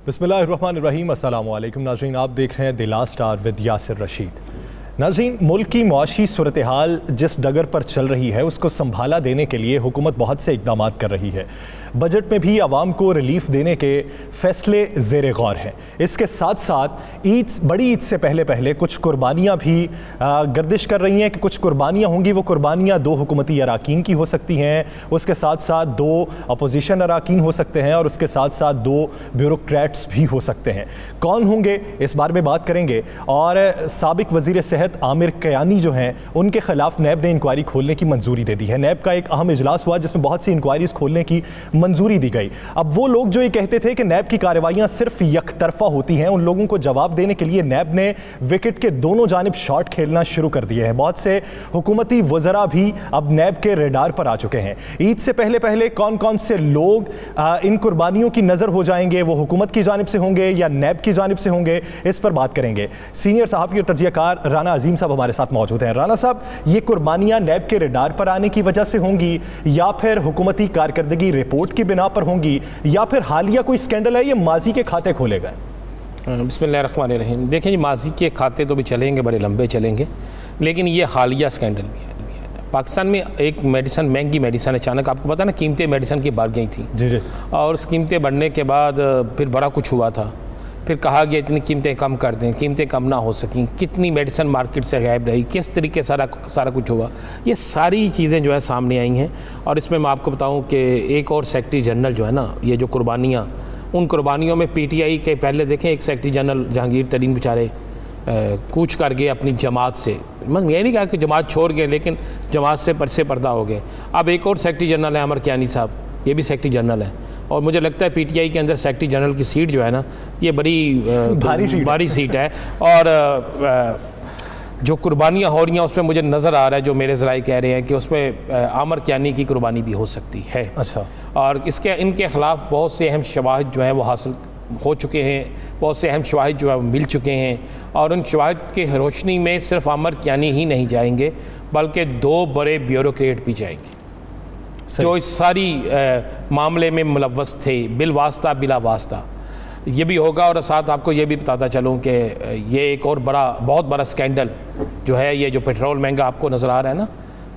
बिस्मिल्लाहिर्रहमानिर्रहीम। अस्सलाम वालेकुम नाज़रीन, आप देख रहे हैं the last hour with Yasir Rashid. नाज़रीन, मुल्क की मुआशी सूरत हाल जिस डगर पर चल रही है उसको संभाला देने के लिए हुकूमत बहुत से इक़दाम कर रही है। बजट में भी आवाम को रिलीफ देने के फ़ैसले ज़ेर गौर हैं। इसके साथ साथ बड़ी ईद से पहले कुछ कुर्बानियाँ भी गर्दिश कर रही हैं कि कुछ कुर्बानियाँ होंगी। वो कुर्बानियाँ 2 हुकूमती अराकीन की हो सकती हैं, उसके साथ साथ 2 अपोजिशन अराकीन हो सकते हैं और उसके साथ साथ 2 ब्यूरोक्रेट्स भी हो सकते हैं। कौन होंगे इस बारे में बात करेंगे। और साबिक वज़ीर सेहत आमिर कयानी जो हैं उनके खिलाफ नैब ने इंक्वायरी खोलने की मंजूरी दे दी है। नैब का एक अहम इजलास हुआ जिसमें बहुत सी इंक्वायरीज खोलने की मंजूरी दी गई। अब वो लोग जो ये कहते थे कि नैब की कार्रवाइयां सिर्फ यकतरफा होती हैं, उन लोगों को जवाब देने के लिए नैब ने विकेट के दोनों जानिब शॉट खेलना शुरू कर दिए हैं। बहुत से हुकूमती वज़रा भी अब नैब के रेडार पर आ चुके हैं। ईद से पहले कौन कौन से लोग इन कुर्बानियों की नज़र हो जाएंगे, वो हुकूमत की जानिब से होंगे या नैब की जानिब से होंगे, इस पर बात करेंगे। सीनियर सहाफ़ी और तज्ज़ियाकार राना अजीम साहब हमारे साथ मौजूद हैं। राना साहब, ये कुर्बानियां नैब के रेडार पर आने की वजह से होंगी या फिर हुकूमती कारकर्दगी रिपोर्ट की बिना पर होंगी या फिर हालिया कोई स्कैंडल है, ये माजी के खाते खोलेगा? बिस्मिल्लाहिर्रहमानिर्रहीम। देखें जी, माजी के खाते तो भी चलेंगे, बड़े लंबे चलेंगे, लेकिन ये हालिया स्कैंडल भी है। पाकिस्तान में एक मेडिसन, महंगी मेडिसन, अचानक आपको पता ना कीमतें मेडिसन की बढ़ गई थी जी। और उस कीमतें बढ़ने के बाद फिर बड़ा कुछ हुआ था। फिर कहा गया इतनी कीमतें कम कर दें, कीमतें कम ना हो सकें, कितनी मेडिसन मार्केट से गायब रही, किस तरीके सारा कुछ हुआ, ये सारी चीज़ें जो है सामने आई हैं। और इसमें मैं आपको बताऊं कि एक और सेक्रेटरी जनरल जो है ना, ये जो कुर्बानियाँ, उन कुर्बानियों में PTI के पहले देखें एक सेक्रेटरी जनरल जहांगीर तरीन बेचारे कूच कर गए अपनी जमात से। मैं ये नहीं कहा कि जमात छोड़ गए, लेकिन जमात से पर्दा हो गए। अब एक और सेक्रेटरी जनरल है आमिर कयानी साहब, ये भी सेक्रेटरी जनरल है और मुझे लगता है PTI के अंदर सेक्रेटरी जनरल की सीट जो है ना, ये बड़ी भारी सीट है। और जो कुर्बानियाँ हो रही हैं उसमें मुझे नज़र आ रहा है, जो मेरे ज़राए कह रहे हैं कि उसमें आमिर कयानी की कुर्बानी भी हो सकती है। अच्छा। और इनके ख़िलाफ़ बहुत से अहम शवाहिद जो हैं वो हासिल हो चुके हैं, बहुत से अहम शवाहिद जो है मिल चुके हैं और उन शवाहिद के रोशनी में सिर्फ आमिर कयानी ही नहीं जाएंगे बल्कि 2 बड़े ब्यूरोक्रेट भी जाएंगे जो इस सारी मामले में मुलव्वस थे, बिल वास्ता बिला वास्ता। ये भी होगा। और साथ आपको ये भी बताता चलूँ कि ये एक और बहुत बड़ा स्कैंडल जो है, ये जो पेट्रोल महंगा आपको नज़र आ रहा है ना,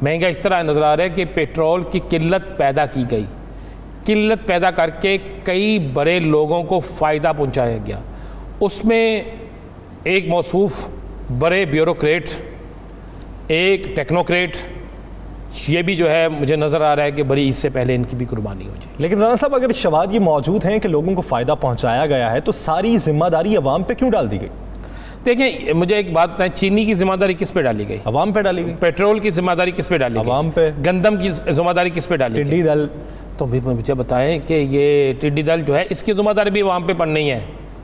महंगा इस तरह नज़र आ रहा है कि पेट्रोल की किल्लत पैदा की गई, किल्लत पैदा करके कई बड़े लोगों को फ़ायदा पहुँचाया गया। उसमें एक मौसूफ़ बड़े ब्यूरोक्रेट, एक टेक्नोक्रेट, ये भी जो है मुझे नज़र आ रहा है कि बड़ी इससे पहले इनकी भी कुर्बानी हो जाए। लेकिन राना साहब, अगर शवाहिद ये मौजूद हैं कि लोगों को फ़ायदा पहुंचाया गया है तो सारी जिम्मेदारी अवाम पे क्यों डाल दी गई? देखें, मुझे एक बात बताएं, चीनी की जिम्मेदारी किस पे डाली गई? अवाम पे डाली गई। पेट्रोल की जिम्मेदारी किस पे डाली गई? अवाम पे। गंदम की जिम्मेदारी किस पे डाली गई? टिड्डी दल। तो भी मुझे बताएं कि ये टिड्डी दल जो है इसकी जिम्मेदारी भी अवाम पे पड़नी है।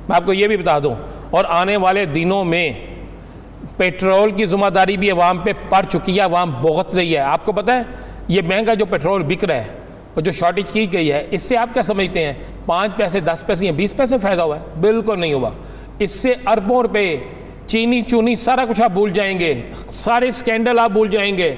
मैं आपको ये भी बता दूँ, और आने वाले दिनों में पेट्रोल की जिम्मेदारी भी अवाम पे पड़ चुकी है, अवाम भुगत रही है। आपको पता है ये महंगा जो पेट्रोल बिक रहा है और जो शॉर्टेज की गई है, इससे आप क्या समझते हैं 5 पैसे 10 पैसे या 20 पैसे फ़ायदा हुआ है? बिल्कुल नहीं हुआ। इससे अरबों रुपए, चीनी चूनी सारा कुछ आप भूल जाएंगे, सारे स्कैंडल आप भूल जाएंगे।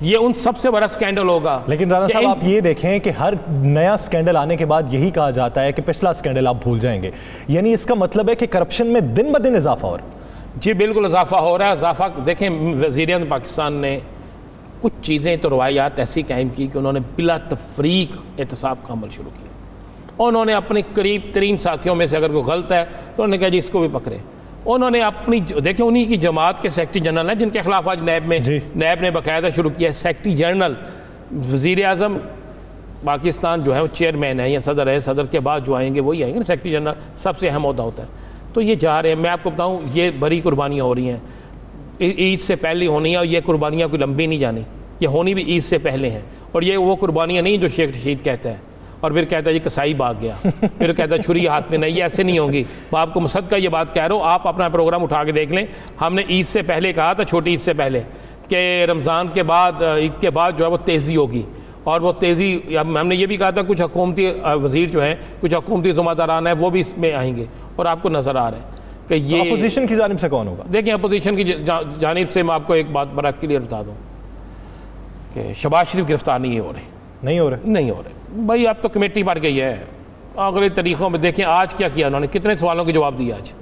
ये उन सबसे बड़ा स्कैंडल होगा। लेकिन राना साहब, आप ये देखें कि हर नया स्कैंडल आने के बाद यही कहा जाता है कि पिछला स्कैंडल आप भूल जाएंगे, यानी इसका मतलब है कि करप्शन में दिन ब दिन इजाफा हो रहा है। जी बिल्कुल इजाफा हो रहा है। इजाफा देखें, वज़ीर-ए-आज़म पाकिस्तान ने कुछ चीज़ें तो रवायात ऐसी कायम की कि उन्होंने बिला तफरीक एहतसाब का अमल शुरू किया। उन्होंने अपने करीब तरीन साथियों में से अगर कोई गलत है तो उन्होंने कहा जी इसको भी पकड़े। उन्होंने अपनी, देखें, उन्हीं की जमात के सेक्रेटरी जनरल हैं जिनके खिलाफ आज नैब ने बाकायदा शुरू किया। सेक्रेटरी जनरल, वज़ीर-ए-आज़म पाकिस्तान जो है वो चेयरमैन है या सदर है, सदर के बाद जो आएंगे वही आएंगे। सेक्रेटरी जनरल सबसे अहम ओहदा होता है। तो ये जा रहे हैं। मैं आपको बताऊं, ये बड़ी कुर्बानियाँ हो रही हैं, ईद से पहले होनी है और ये कुर्बानियाँ कोई लंबी नहीं जानी, ये होनी भी ईद से पहले हैं। और ये वो कुर्बानियाँ नहीं जो शेख रशीद कहता है और फिर कहता है जी कसाई भाग गया, फिर कहता है छुरी हाथ में नहीं, ये ऐसे नहीं होंगी। मैं आपको मुसद्दक़ ये बात कह रहा हूँ, आप अपना प्रोग्राम उठा के देख लें। हमने ईद से पहले कहा था, छोटी ईद से पहले, कि रमज़ान के बाद, ईद के बाद जो है वो तेज़ी होगी। और वो तेज़ी हमने ये भी कहा था कुछ हुकूमती वज़ीर जो हैं, कुछ हुकूमती ज़िम्मेदारान हैं, वो भी इसमें आएंगे। और आपको नज़र आ रहा है कि ये अपोजिशन की जानिब से कौन होगा? देखिए, अपोजिशन की जानिब से मैं आपको एक बात बड़ा क्लियर बता दूँ कि शहबाज शरीफ गिरफ्तार नहीं हो रहे। भाई अब तो कमेटी बढ़ गई है, अगले तरीक़ों में देखें आज क्या किया उन्होंने, कितने सवालों के जवाब दिए आज,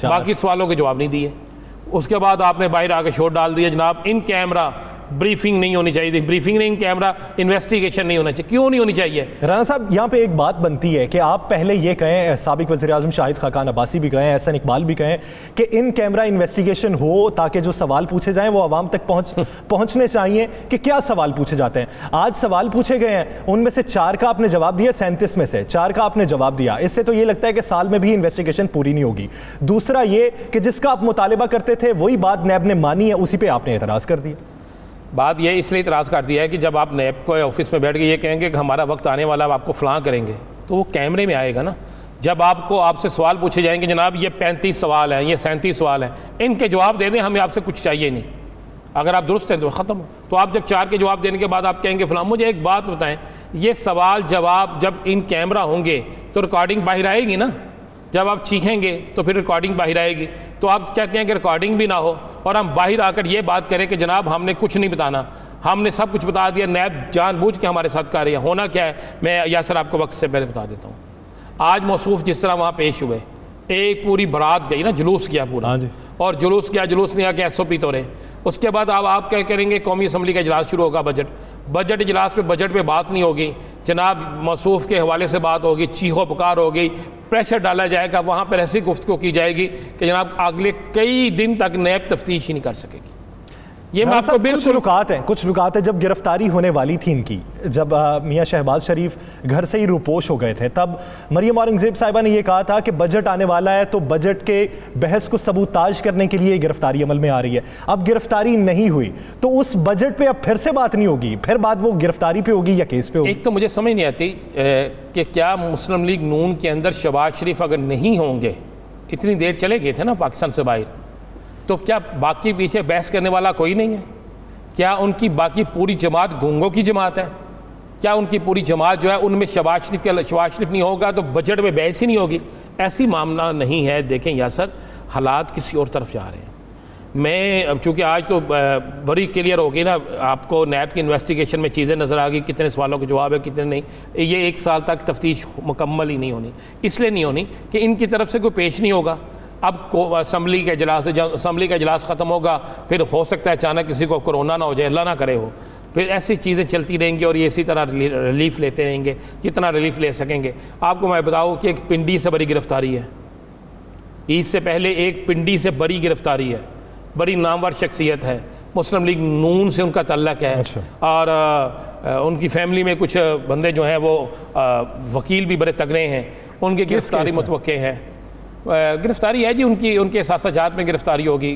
बाकी सवालों के जवाब नहीं दिए। उसके बाद आपने बाहर आके शोर डाल दिया जनाब इन कैमरा ब्रीफिंग नहीं होनी चाहिए थी, ब्रीफिंग नहीं, इन कैमरा इन्वेस्टिगेशन नहीं होना चाहिए। क्यों नहीं होनी चाहिए? राना साहब यहाँ पे एक बात बनती है कि आप पहले ये कहें, साबिक वज़ीर-ए-आज़म शाहिद खाकान अब्बासी भी कहें, एहसन इकबाल भी कहें कि इन कैमरा इन्वेस्टिगेशन हो ताकि जो सवाल पूछे जाएं वो आवाम तक पहुँचने चाहिए कि क्या सवाल पूछे जाते हैं। आज सवाल पूछे गए हैं, उनमें से 4 का आपने जवाब दिया, 37 में से 4 का आपने जवाब दिया। इससे तो ये लगता है कि साल में भी इन्वेस्टिगेशन पूरी नहीं होगी। दूसरा ये कि जिसका आप मुतालिबा करते थे वही बात नैब ने मानी है, उसी पर आपने एतराज़ कर दिया। बात यह इसलिए इतराज़ कर दिया है कि जब आप नैब को ऑफिस में बैठ के ये कहेंगे कि हमारा वक्त आने वाला, आपको फ़लाँ करेंगे, तो वो कैमरे में आएगा ना। जब आपसे सवाल पूछे जाएंगे जनाब ये 35 सवाल हैं, ये 37 सवाल हैं, इनके जवाब दे दें, हमें आपसे कुछ चाहिए नहीं, अगर आप दुरुस्त हैं तो ख़त्म हो। तो आप जब 4 के जवाब देने के बाद आप कहेंगे फ़लाँ। मुझे एक बात बताएं, ये सवाल जवाब जब इन कैमरा होंगे तो रिकॉर्डिंग बाहर आएगी ना। जब आप चीखेंगे तो फिर रिकॉर्डिंग बाहर आएगी। तो आप कहते हैं कि रिकॉर्डिंग भी ना हो और हम बाहर आकर ये बात करें कि जनाब हमने कुछ नहीं बताना, हमने सब कुछ बता दिया, नैब जानबूझ के हमारे साथ कर रही है। होना क्या है, मैं यासर आपको वक्त से पहले बता देता हूँ। आज मौसूफ जिस तरह वहाँ पेश हुए, एक पूरी बारात गई ना, जुलूस किया पूरा। हाँ जी। और जुलूस किया, जुलूस नहीं आके SOP तो रहे। उसके बाद अब आप क्या करेंगे, कौमी असम्बली का इजलास शुरू होगा, बजट इजलास पे बजट पे बात नहीं होगी जनाब, मौसूफ के हवाले से बात होगी, चीखो पुकार होगी, प्रेशर डाला जाएगा, वहाँ पर ऐसी गुफ्तगू की जाएगी कि जनाब अगले कई दिन तक नैब तफ्तीश ही नहीं कर सकेगी। ये मैं आपको कुछ लुकात है जब गिरफ्तारी होने वाली थी इनकी, जब मियाँ शहबाज शरीफ घर से ही रूपोश हो गए थे, तब मरियम औरंगज़ेब साहिबा ने यह कहा था कि बजट आने वाला है तो बजट के बहस को सबूताज करने के लिए गिरफ्तारी अमल में आ रही है। अब गिरफ्तारी नहीं हुई तो उस बजट पे अब फिर से बात नहीं होगी, फिर बात वो गिरफ्तारी पे होगी या केस पे होगी। एक तो मुझे समझ नहीं आती कि क्या मुस्लिम लीग नून के अंदर शहबाज शरीफ अगर नहीं होंगे, इतनी देर चले गए थे ना पाकिस्तान से बाहर, तो क्या बाकी पीछे बहस करने वाला कोई नहीं है? क्या उनकी बाकी पूरी जमात गूंगों की जमात है? क्या उनकी पूरी जमात जो है उनमें शहबाज शरीफ नहीं होगा तो बजट में बहस ही नहीं होगी? ऐसी मामला नहीं है। देखें यासर, हालात किसी और तरफ जा रहे हैं। मैं चूँकि आज तो बड़ी क्लियर हो गई ना, आपको नैब की इन्वेस्टिगेशन में चीज़ें नज़र आ गई, कितने सवालों के जवाब है, कितने नहीं। ये 1 साल तक तफ्तीश मुकम्मल ही नहीं होनी। इसलिए नहीं होनी कि इनकी तरफ से कोई पेश नहीं होगा। अब असम्बली का इजलास ख़त्म होगा, फिर हो सकता है अचानक किसी को कोरोना ना हो जाए, अल्लाह ना करे हो, फिर ऐसी चीज़ें चलती रहेंगी और ये इसी तरह रिलीफ लेते रहेंगे जितना रिलीफ ले सकेंगे। आपको मैं बताऊँ कि एक पिंडी से बड़ी गिरफ्तारी है, ईद से पहले एक पिंडी से बड़ी गिरफ्तारी है, बड़ी नामवर शख्सियत है, मुस्लिम लीग नून से उनका तल्लक है। अच्छा। और उनकी फैमिली में कुछ बंदे जो हैं वो वकील भी बड़े तगड़े हैं, उनकी गिरफ्तारी मुतवक्के है। गिरफ्तारी है जी, उनके सासाजात में गिरफ्तारी होगी।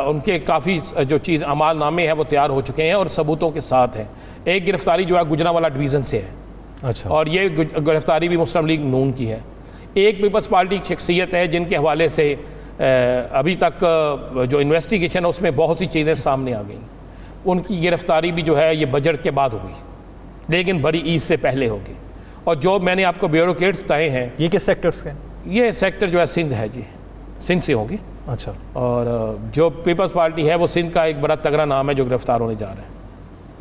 उनके काफ़ी जो चीज़ अमाल नामे हैं वो तैयार हो चुके हैं और सबूतों के साथ हैं। एक गिरफ्तारी जो है गुजरांवाला डिवीज़न से है। अच्छा। और ये गिरफ्तारी भी मुस्लिम लीग नून की है। एक पीपल्स पार्टी की शख्सियत है जिनके हवाले से अभी तक जो इन्वेस्टिगेशन है उसमें बहुत सी चीज़ें सामने आ गई। उनकी गिरफ्तारी भी जो है ये बजट के बाद होगी, लेकिन बड़ी ईद से पहले होगी। और जो मैंने आपको ब्यूरोक्रेट्स बताए हैं, ये किस सेक्टर से? ये सेक्टर जो है सिंध है जी, सिंध से होगी। अच्छा। और जो पीपल्स पार्टी है वो सिंध का एक बड़ा तगड़ा नाम है जो गिरफ्तार होने जा रहा है।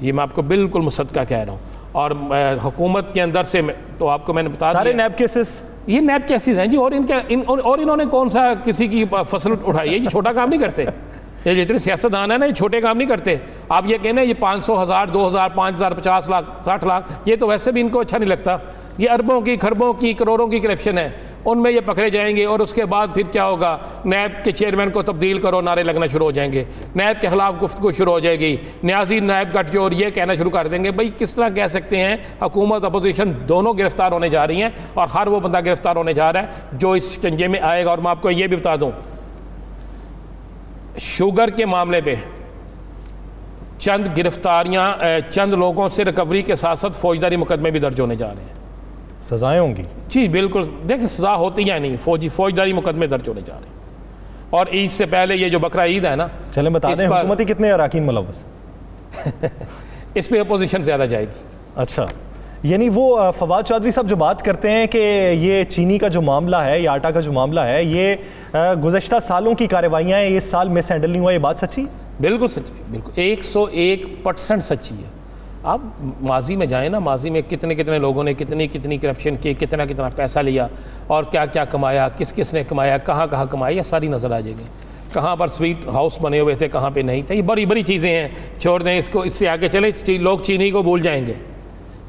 ये मैं आपको बिल्कुल मुसद्दका कह रहा हूँ। और हुकूमत के अंदर से तो आपको मैंने बता सारे नैब केसेस, ये नैब केसेस हैं जी। और इन्होंने कौन सा किसी की फसल उठाई है? ये छोटा काम नहीं करते। ये जितने सियासतदान है ना, ये छोटे काम नहीं करते। आप ये कहना ये 500, 1000, 2000, 5000, 50 लाख, 60 लाख, ये तो वैसे भी इनको अच्छा नहीं लगता। ये अरबों की, खरबों की, करोड़ों की करप्शन है, उनमें ये पकड़े जाएंगे। और उसके बाद फिर क्या होगा, नैब के चेयरमैन को तब्दील करो, नारे लगना शुरू हो जाएंगे, नैब के खिलाफ गुफ्तगू शुरू हो जाएगी, न्याजी नैब गठजोड़ ये कहना शुरू कर देंगे। भाई किस तरह कह सकते हैं हुकूमत अपोजिशन दोनों गिरफ्तार होने जा रही हैं और हर वो बंदा गिरफ्तार होने जा रहा है जो इस शिकंजे में आएगा। और मैं आपको ये भी बता दूँ, शुगर के मामले पे चंद गिरफ्तारियां, चंद लोगों से रिकवरी के साथ साथ फौजदारी मुकदमे भी दर्ज होने जा रहे हैं। सजाएं होंगी जी बिल्कुल। देखिए सजा होती या नहीं, फौजदारी मुकदमे दर्ज होने जा रहे हैं। और ईद से पहले ये जो बकरा ईद है ना, चले बता दें हुकूमती कितने अराकीन मुलव्वस इस पे अपोजिशन ज़्यादा जाएगी। अच्छा, यानी वो फवाद चौधरी साहब जो बात करते हैं कि ये चीनी का जो मामला है या आटा का जो मामला है, ये गुज़श्ता सालों की कार्रवाइयाँ हैं, इस साल मिस हैंडल नहीं हुआ, ये बात सच्ची? बिल्कुल सच्ची, बिल्कुल 101% सच्ची है। आप माजी में जाएं ना, माजी में कितने कितने लोगों ने कितनी कितनी करप्शन की, कितना कितना पैसा लिया और क्या क्या कमाया, किस किस ने कमाया, कहाँ कहाँ कमाया, ये सारी नज़र आ जाएगी। कहाँ पर स्वीट हाउस बने हुए थे, कहाँ पे नहीं थे। ये बड़ी बड़ी चीज़ें हैं, छोड़ दें इसको, इससे आगे चले। लोग चीनी को भूल जाएंगे,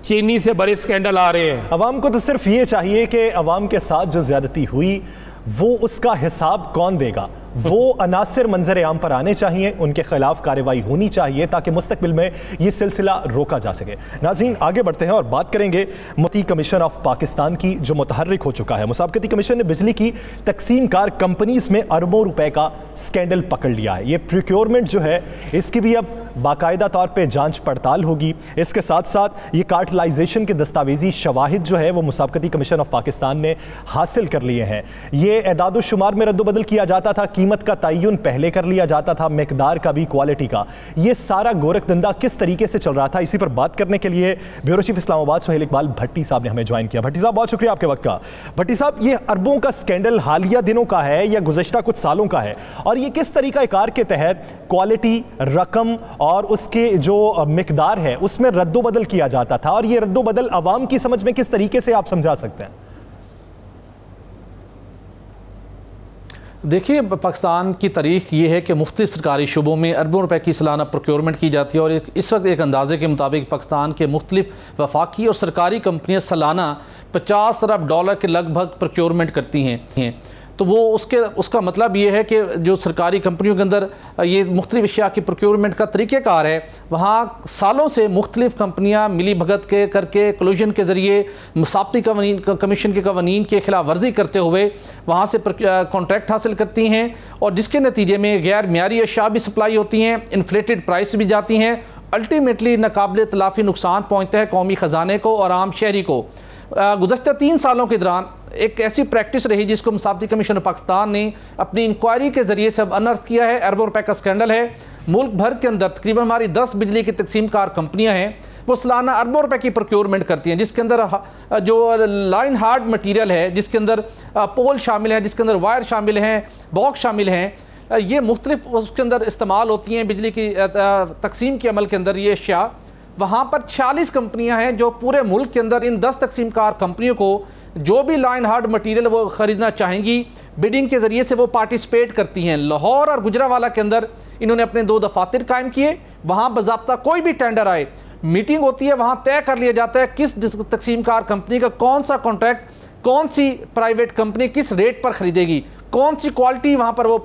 चीनी से बड़े स्कैंडल आ रहे हैं। अवाम को तो सिर्फ ये चाहिए कि अवाम के साथ जो ज्यादती हुई वो उसका हिसाब कौन देगा, वो अनासिर मंजर आम पर आने चाहिए, उनके खिलाफ कार्रवाई होनी चाहिए ताकि मुस्तकबिल में ये सिलसिला रोका जा सके। नाज़रीन, आगे बढ़ते हैं और बात करेंगे मुफ्ती कमीशन ऑफ पाकिस्तान की, जो मुतहर्रिक हो चुका है। मुसाबकती कमीशन ने बिजली की तकसीम कार कंपनीज में अरबों रुपए का स्कैंडल पकड़ लिया है। ये प्रोक्योरमेंट जो है इसकी भी अब बाकायदा तौर पर जांच पड़ताल होगी। इसके साथ साथ ये कार्टलाइजेशन के दस्तावेजी शवाहिद जो है वो मुसाबकती कमीशन ऑफ पाकिस्तान ने हासिल कर लिए हैं। ये एदाद शुमार में रद्दबदल किया जाता था, कीमत का तयन पहले कर लिया जाता था, मिकदार का भी, क्वालिटी का। ये सारा गोरख धंधा किस तरीके से चल रहा था, इसी पर बात करने के लिए ब्यूरो चीफ इस्लामाबाद सुहेल इकबाल भट्टी साहब ने हमें ज्वाइन किया। भट्टी साहब, बहुत शुक्रिया आपके वक्त का। भट्टी साहब, ये अरबों का स्कैंडल हालिया दिनों का है या गुज़श्ता कुछ सालों का है, और ये किस तरीका कार के तहत क्वालिटी, रकम और उसके जो मिकदार है उसमें रद्दोबदल किया जाता था, और ये रद्दोबदल अवाम की समझ में किस तरीके से आप समझा सकते हैं? देखिए, पाकिस्तान की तारीख ये है कि मुख्तलिफ सरकारी शुबों में अरबों रुपए की सालाना प्रोक्योरमेंट की जाती है, और इस वक्त एक अंदाजे के मुताबिक पाकिस्तान के मुख्तलिफ वफाकी और सरकारी कंपनियां सालाना 50 अरब डॉलर के लगभग प्रोक्योरमेंट करती हैं। तो वो उसका मतलब ये है कि जो सरकारी कंपनियों के अंदर ये मुख्तलिफ अशिया की प्रोक्योरमेंट का तरीक़ेकार है, वहाँ सालों से मुख्तलिफ कंपनियाँ मिली भगत के करके कोलूजन के ज़रिए मुसाबती कमीशन के कवानीन के खिलाफ वर्जी करते हुए वहाँ से कॉन्ट्रैक्ट हासिल करती हैं, और जिसके नतीजे में गैर मियारी अशिया भी सप्लाई होती हैं, इन्फ्लेटेड प्राइस भी जाती हैं। अल्टीमेटली नाकाबिल तलाफ़ी नुकसान पहुँचता है कौमी ख़जाने को और आम शहरी को। गुज़श्ता 3 सालों के दौरान एक ऐसी प्रैक्टिस रही जिसको मुसाबती कमीशन पाकिस्तान ने अपनी इंक्वायरी के ज़रिए से अनर्थ किया है। अरबों रुपए का स्कैंडल है। मुल्क भर के अंदर तकरीबन हमारी 10 बिजली की तकसीम कार कंपनियाँ हैं, वो सालाना अरबों रुपए की प्रोक्योरमेंट करती हैं, जिसके अंदर जो लाइन हार्ड मटीरियल है, जिसके अंदर पोल शामिल है, जिसके अंदर वायर शामिल हैं, बॉक्स शामिल हैं, ये मुख्तलिफ उसके अंदर इस्तेमाल होती हैं बिजली की तकसीम के अमल के अंदर ये अशिया। वहाँ पर 46 कंपनियाँ हैं जो पूरे मुल्क के अंदर इन 10 तकसीम कार कंपनियों को जो भी लाइन हार्ड मटीरियल वो ख़रीदना चाहेंगी, बिडिंग के ज़रिए से वो पार्टिसिपेट करती हैं। लाहौर और गुजरावाला के अंदर इन्होंने अपने 2 दफातर कायम किए। वहाँ बाज़ाब्ता कोई भी टेंडर आए, मीटिंग होती है, वहाँ तय कर लिया जाता है किस तकसीम कार कंपनी का कौन सा कॉन्ट्रैक्ट, कौन सी प्राइवेट कंपनी किस रेट पर ख़रीदेगी, कौन सी क्वालिटी वहाँ पर वो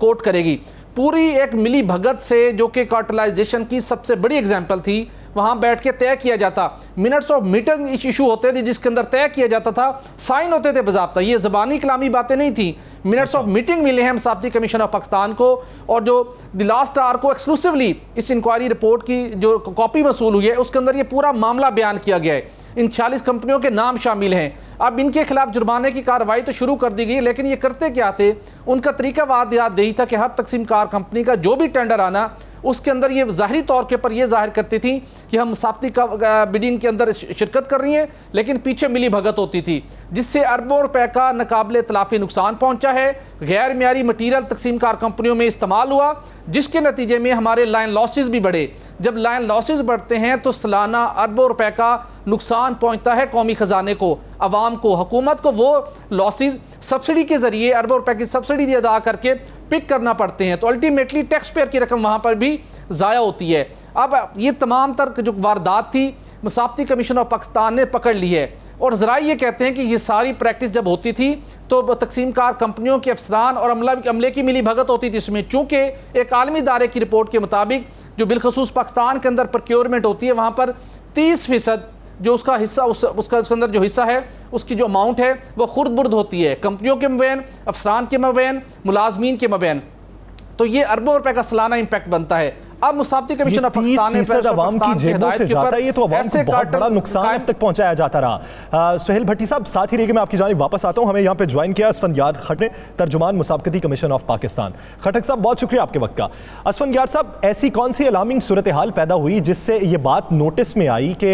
कोट करेगी। पूरी एक मिली भगत से, जो कि कार्टलाइजेशन की सबसे बड़ी एग्जाम्पल थी, वहाँ बैठ के तय किया जाता। मिनट्स ऑफ मीटिंग इशू होते थे जिसके अंदर तय किया जाता था, साइन होते थे बाज़ाब्ता। ये ज़बानी कलामी बातें नहीं थी, मिनट्स ऑफ मीटिंग मिले हैं मुसाबती कमीशन ऑफ पाकिस्तान को, और जो द लास्ट आवर को एक्सक्लूसिवली इस इंक्वायरी रिपोर्ट की जो कॉपी वसूल हुई है उसके अंदर ये पूरा मामला बयान किया गया है। इन 40 कंपनियों के नाम शामिल हैं। अब इनके खिलाफ जुर्माने की कार्रवाई तो शुरू कर दी गई, लेकिन ये करते क्या थे, उनका तरीका वाद याद यही था कि हर तकसीम कार कंपनी का जो भी टेंडर आना उसके अंदर ये ज़ाहिरी तौर के पर ये जाहिर करती थी कि हम मुसाबती का बिडिंग के अंदर शिरकत कर रही हैं, लेकिन पीछे मिली भगत होती थी, जिससे अरबों रुपए का नाकाबिले तलाफ़ी नुकसान पहुंचा है। गैर मियारी मटीरियल तकसीम कार कंपनियों में इस्तेमाल हुआ, जिसके नतीजे में हमारे लाइन लॉसेज भी बढ़े। जब लाइन लॉसेज बढ़ते हैं तो सालाना अरबों रुपए का नुकसान पहुंचता है कौमी ख़जाने को, अवाम को, हुकूमत को। वो लॉसेज सब्सिडी के ज़रिए अरबों रुपए की सब्सिडी अदा करके पिक करना पड़ते हैं, तो अल्टीमेटली टैक्स पेयर की रकम वहाँ पर भी ज़ाया होती है। अब ये तमाम तर जो वारदात थी मुसाबती कमीशन ऑफ पाकिस्तान ने पकड़ ली है, और ज़रा ये कहते हैं कि ये सारी प्रैक्टिस जब होती थी तो तकसीम कार कंपनियों के अफसरान और अमले की मिली भगत होती थी इसमें। चूँकि एक आलमी इदारे की रिपोर्ट के मुताबिक जो बिलखसूस पाकिस्तान के अंदर प्रोक्योरमेंट होती है, वहाँ पर 30% जो उसका हिस्सा उसके अंदर जो हिस्सा है, उसकी जो अमाउंट है वो खुर्द बुर्द होती है कंपनियों के मबैन, अफसरान के मबैन, मुलाजमीन के मबैन। तो ये अरबों रुपए का सालाना इम्पैक्ट बनता है। अब मुसाबती कमीशन ऑफ पाकिस्तान ने अवाम की जेबों से जाता है, ये तो अवाम को बहुत बड़ा नुकसान अब तक पहुंचाया जाता रहा। सुहेल भट्टी साहब, साथ ही रहिए, मैं आपकी जानिब वापस आता हूं। हमें यहाँ पे ज्वाइन किया असफंदयार खट ने, तर्जुमान मुसाबकती कमीशन ऑफ पाकिस्तान। खटक साहब, बहुत शुक्रिया आपके वक्त का। असफंदयार साहब, ऐसी कौन सी अलार्मिंग सूरत हाल पैदा हुई जिससे ये बात नोटिस में आई कि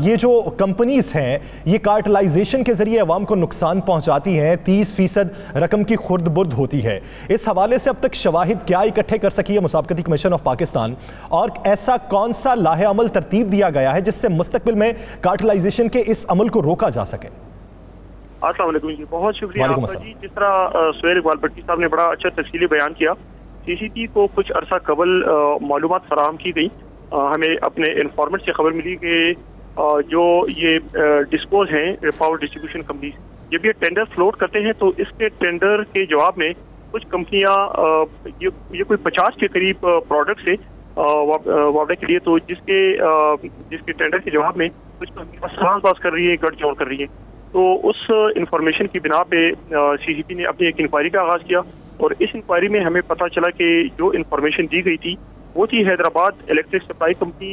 ये जो कंपनीज हैं ये कार्टलाइजेशन के जरिए अवाम को नुकसान पहुंचाती हैं, 30% रकम की खुर्द बुर्द होती है। इस हवाले से अब तक शवाहिद क्या इकट्ठे कर सकी है मुसाबकती कमीशन ऑफ ऑफ पाकिस्तान, और ऐसा कौन सा लाहे-अमल तरतीब दिया गया है जिससे मुस्तकबिल में कार्टेलाइजेशन के इस अमल को रोका जा सके? अस्सलाम वालेकुम जी, बहुत शुक्रिया आपका जी। जिस तरह सुहेल इकबाल भट्टी साहब ने बड़ा अच्छा तफसीली बयान किया, CCP को कुछ अरसा कबल मालूमात फराहम की गई। हमें अपने इन्फॉर्मेंट से खबर मिली कि जो ये डिस्पोज हैं पावर डिस्ट्रीब्यूशन कंपनी, जब ये टेंडर फ्लोट करते हैं तो इसके टेंडर के जवाब में कुछ कंपनियां ये कोई 50 के करीब प्रोडक्ट्स है वापडा के लिए, तो जिसके टेंडर के जवाब में कुछ कंपनियां सवालबाज कर रही है, गठजोड़ कर रही है। तो उस इंफॉर्मेशन की बिना पे CCP ने अपनी एक इंक्वायरी का आगाज किया, और इस इंक्वायरी में हमें पता चला कि जो इंफॉर्मेशन दी गई थी वो थी Hyderabad electric supply company,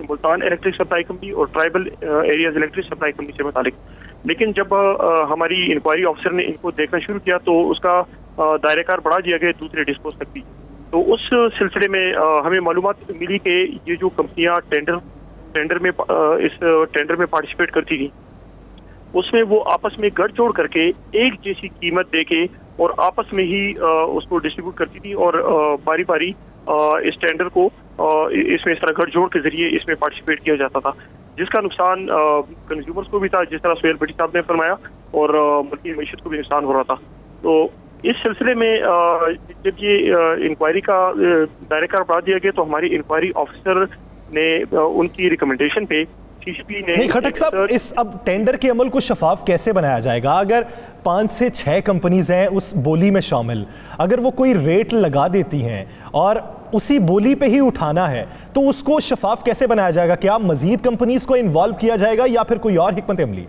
Multan electric supply company और tribal areas electric supply company से मुतालिक। लेकिन जब हमारी इंक्वायरी ऑफिसर ने इनको देखना शुरू किया तो उसका दायरेकार बढ़ा दिया गया दूसरे डिस्पोज तक भी। तो उस सिलसिले में हमें मालूमात मिली कि ये जो कंपनियां टेंडर में पार्टिसिपेट करती थी, उसमें वो आपस में गठजोड़ करके एक जैसी कीमत देके और आपस में ही उसको डिस्ट्रीब्यूट करती थी, और बारी बारी इस टेंडर को इसमें इस तरह गठजोड़ के जरिए इसमें पार्टिसिपेट किया जाता था, जिसका नुकसान कंज्यूमर्स को भी था, जिस तरह सुहेल भट्टी साहब ने फरमाया, और मुल्की मईशत को भी नुकसान हो रहा था। तो इस सिलसिले में जब ये इंक्वायरी का दायरेकार बढ़ा दिया गया तो हमारी इंक्वायरी ऑफिसर ने उनकी रिकमेंडेशन पे CCP ने नहीं खटक साहब, इस अब टेंडर के अमल को शफाफ कैसे बनाया जाएगा? अगर 5 से 6 कंपनीज हैं उस बोली में शामिल, अगर वो कोई रेट लगा देती हैं और उसी बोली पे ही उठाना है तो उसको शफाफ कैसे बनाया जाएगा? क्या मजीद कंपनीज को इन्वॉल्व किया जाएगा या फिर कोई और हिकमत अमली?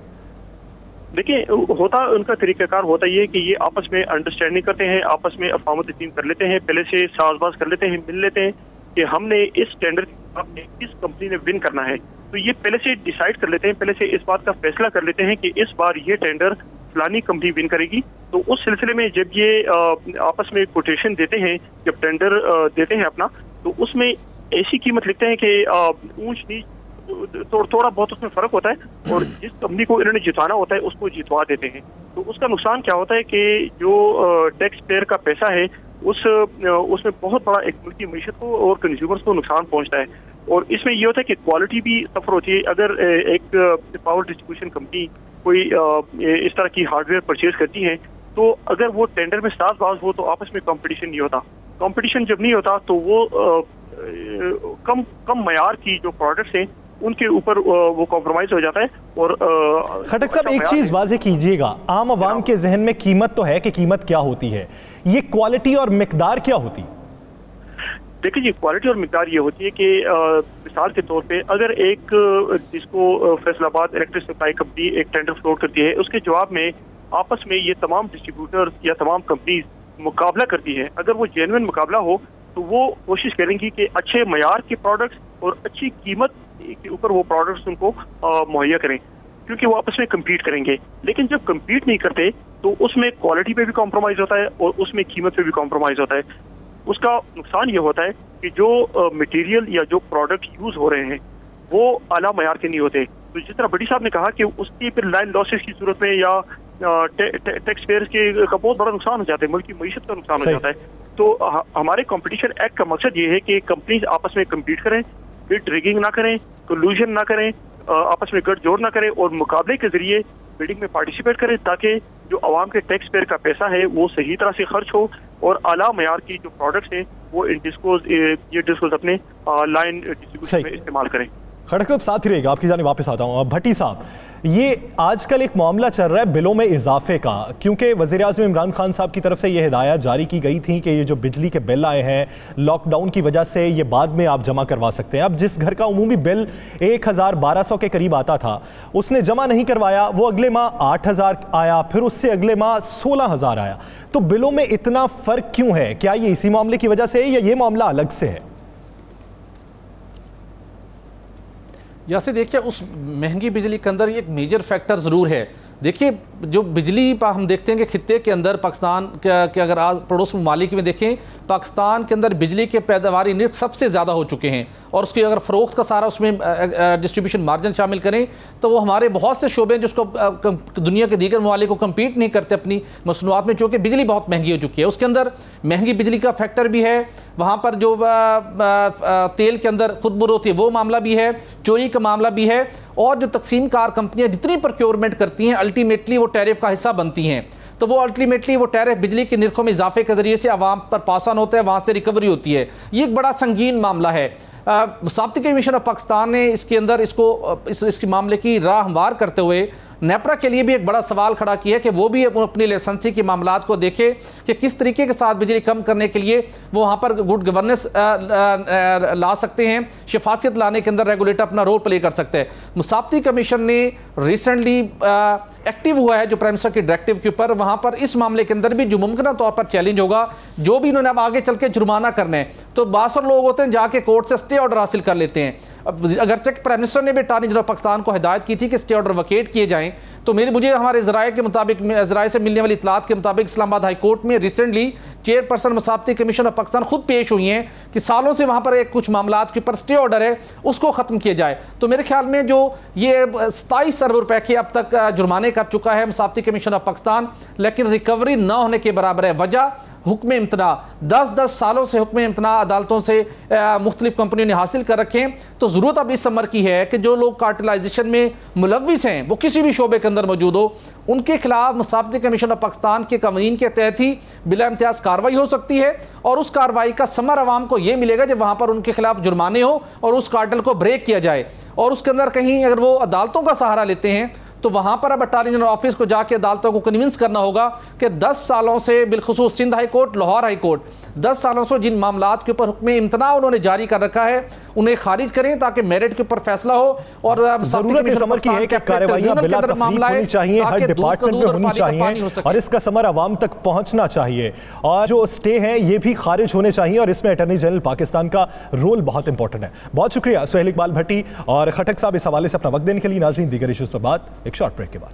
देखिए, होता उनका तरीकाकार होता ये कि ये आपस में अंडरस्टैंडिंग करते हैं, आपस में अफवाह तस्लीम कर लेते हैं, पहले से साजबाज कर लेते हैं, मिल लेते हैं कि हमने इस टेंडर किस कंपनी ने विन करना है। तो ये पहले से डिसाइड कर लेते हैं, पहले से इस बात का फैसला कर लेते हैं कि इस बार ये टेंडर फलानी कंपनी विन करेगी। तो उस सिलसिले में जब ये आपस में कोटेशन देते हैं, जब टेंडर देते हैं अपना, तो उसमें ऐसी कीमत लिखते हैं कि ऊंच नीच थोड़ा बहुत उसमें फर्क होता है, और जिस कंपनी को इन्होंने जितवाना होता है उसको जितवा देते हैं। तो उसका नुकसान क्या होता है कि जो टैक्स पेयर का पैसा है उसमें बहुत बड़ा एक मुल्की मईशत को और कंज्यूमर्स को नुकसान पहुंचता है। और इसमें ये होता है कि क्वालिटी भी सफर होती है। अगर एक पावर डिस्ट्रीब्यूशन कंपनी कोई इस तरह की हार्डवेयर परचेज करती है, तो अगर वो टेंडर में साजबाज हो तो आपस में कंपटीशन नहीं होता। कंपटीशन जब नहीं होता तो वो कम मयार की जो प्रोडक्ट्स हैं उनके ऊपर वो कॉम्प्रोमाइज हो जाता है। और खटक साहब, एक चीज वाजे कीजिएगा, आम आवाम के जहन में कीमत तो है कि कीमत क्या होती है, ये क्वालिटी और मिकदार क्या होती? देखिए जी, क्वालिटी और मिकदार ये होती है कि मिसाल के तौर पे अगर एक जिसको फैसलाबाद इलेक्ट्रिक सप्लाई कंपनी एक टेंडर फ्लोट करती है, उसके जवाब में आपस में ये तमाम डिस्ट्रीब्यूटर्स या तमाम कंपनीज मुकाबला करती है। अगर वो जेन्युइन मुकाबला हो तो वो कोशिश करेंगी कि अच्छे मयार के प्रोडक्ट्स और अच्छी कीमत के ऊपर वो प्रोडक्ट्स उनको मुहैया करें, क्योंकि वो आपस में कम्पीट करेंगे। लेकिन जब कम्पीट नहीं करते तो उसमें क्वालिटी पे भी कॉम्प्रोमाइज होता है और उसमें कीमत पे भी कॉम्प्रोमाइज होता है। उसका नुकसान ये होता है कि जो मटेरियल या जो प्रोडक्ट यूज हो रहे हैं वो आला मयार के नहीं होते। तो जिस तरह भट्टी साहब ने कहा कि उसकी फिर लाइन लॉसेस की सूरत में या टैक्स पेयर्स के का बहुत बड़ा नुकसान हो जाता है, मुल्क की मईशत का नुकसान हो जाता है। तो हमारे कंपटीशन एक्ट का मकसद ये है कि कंपनीज आपस में कम्पीट करें, बिड रिगिंग ना करें, कोलूजन ना करें, आपस में गठजोड़ ना करें और मुकाबले के जरिए बिडिंग में पार्टिसिपेट करें, ताकि जो आवाम के टैक्स पेयर का पैसा है वो सही तरह से खर्च हो और आला मयार की जो प्रोडक्ट्स हैं वो इन डिस्कोज अपने लाइन डिस्ट्रीब्यूशन में इस्तेमाल करें। खटक साहब साथ ही रहेगा, आपकी जाने वापस आता हूँ। भट्टी साहब, ये आजकल एक मामला चल रहा है बिलों में इजाफे का, क्योंकि वज़ीर-ए-आज़म इमरान खान साहब की तरफ से ये हिदायत जारी की गई थी कि ये जो बिजली के बिल आए हैं लॉकडाउन की वजह से ये बाद में आप जमा करवा सकते हैं। अब जिस घर का उमूमी बिल 1000-1200 के करीब आता था उसने जमा नहीं करवाया, वो अगले माह 8000 आया, फिर उससे अगले माह 16000 आया। तो बिलों में इतना फ़र्क क्यों है? क्या ये इसी मामले की वजह से है या ये मामला अलग से है? जैसे देखिए, उस महंगी बिजली के अंदर एक मेजर फैक्टर ज़रूर है देखिए जो बिजली पर हम देखते हैं कि खित्ते के अंदर पाकिस्तान के अगर आज पड़ोस ममालिक में देखें, पाकिस्तान के अंदर बिजली के पैदावारी निर्ख सबसे ज़्यादा हो चुके हैं, और उसकी अगर फ़रोख्त का सारा उसमें डिस्ट्रीब्यूशन मार्जिन शामिल करें तो वो हमारे बहुत से शोबे जिसको दुनिया के दीगर ममालिक को कम्पीट नहीं करते अपनी मसनूआत में, चूँकि बिजली बहुत महंगी हो चुकी है। उसके अंदर महंगी बिजली का फैक्टर भी है, वहाँ पर जो तेल के अंदर खुदबुर होती है वो मामला भी है, चोरी का मामला भी है, और जो तकसीम कार कंपनियाँ जितनी प्रोक्योरमेंट करती हैं अल्टीमेटली वो टैरिफ का हिस्सा बनती हैं, तो वो अल्टीमेटली वो टैरिफ बिजली के निर्खों में इजाफे के जरिए से आवाम पर पास ऑन होता है, वहाँ से रिकवरी होती है। ये एक बड़ा संगीन मामला है। साबित कमीशन ऑफ पाकिस्तान ने इसके अंदर इसके मामले की राह हमवार करते हुए नेपरा के लिए भी एक बड़ा सवाल खड़ा किया है कि वो भी अपनी लाइसेंसी के मामलात को देखे कि किस तरीके के साथ बिजली कम करने के लिए वो वहाँ पर गुड गवर्नेंस ला सकते हैं, शफाफियत लाने के अंदर रेगुलेटर अपना रोल प्ले कर सकते हैं। मुसाबती कमीशन ने रिसेंटली एक्टिव हुआ है जो प्राइम मिनिस्टर की डायरेक्टिव के ऊपर, वहाँ पर इस मामले के अंदर भी जो मुमकिन तौर पर चैलेंज होगा, जो भी इन्होंने अब आगे चल के जुर्माना करना है, तो बासर लोग होते हैं जाके कोर्ट से स्टे ऑर्डर हासिल कर लेते हैं। अगर तक प्राइम मिनिस्टर ने भी अटॉर्नी जनरल पाकिस्तान को हिदायत की थी कि स्टे ऑर्डर वकेट किए जाएं, तो मुझे हमारे ज़राए के मुताबिक, ज़राए से मिलने वाली इतलात के मुताबिक इस्लामाबाद हाई कोर्ट में रिसेंटली चेयरपर्सन मुसाबती कमीशन ऑफ पाकिस्तान खुद पेश हुई हैं कि सालों से वहाँ पर एक कुछ मामलात के ऊपर स्टे ऑर्डर है उसको ख़त्म किया जाए। तो मेरे ख्याल में जो ये 27 अरब रुपए के अब तक जुर्माने कर चुका है मुसाबती कमीशन ऑफ पाकिस्तान, लेकिन रिकवरी न होने के बराबर है। वजह हुक्म इम्तना, 10-10 सालों से हुक्म इम्तना अदालतों से मुख्तलिफ कंपनियों ने हासिल कर रखे हैं। तो ज़रूरत अब इस अमर की है कि जो लोग कार्टेलाइजेशन में मुलव्विस हैं वो किसी भी शोबे के अंदर मौजूद हो, उनके खिलाफ मुसाबती कमीशन ऑफ पाकिस्तान के कानून के तहत ही बिला इम्तियाज़ कार्रवाई हो सकती है, और उस कार्रवाई का समर आवाम को ये मिलेगा जब वहाँ पर उनके खिलाफ जुर्माने हो और उस कार्टेल को ब्रेक किया जाए। और उसके अंदर कहीं अगर वो अदालतों का सहारा लेते हैं तो वहाँ पर अब अटॉर्नी जनरल ऑफिस को जाके अदालतों को कन्विंस करना होगा कि 10 सालों से बिलखुसूस Sindh high court, Lahore high court, 10 सालों से जिन मामलात के ऊपर हुक्म इम्तना उन्होंने जारी कर रखा है उन्हें खारिज करें ताकि मेरिट के ऊपर फैसला हो। और जरूरत इस अमर की है कि कार्रवाइयां बिला तफरीक होनी चाहिए, हर डिपार्टमेंट में होनी चाहिए और इसका समर आवाम तक पहुंचना चाहिए, और जो स्टे हैं ये भी खारिज होने चाहिए, और इसमें अटॉर्नी जनरल पाकिस्तान का रोल बहुत इंपॉर्टेंट है। बहुत शुक्रिया सुहेल इकबाल भट्टी और खटक साहब इस हवाले से अपना वक्त देने के लिए। नाज़रीन, दीगर इश्यूज पर बात एक शॉर्ट ब्रेक के बाद।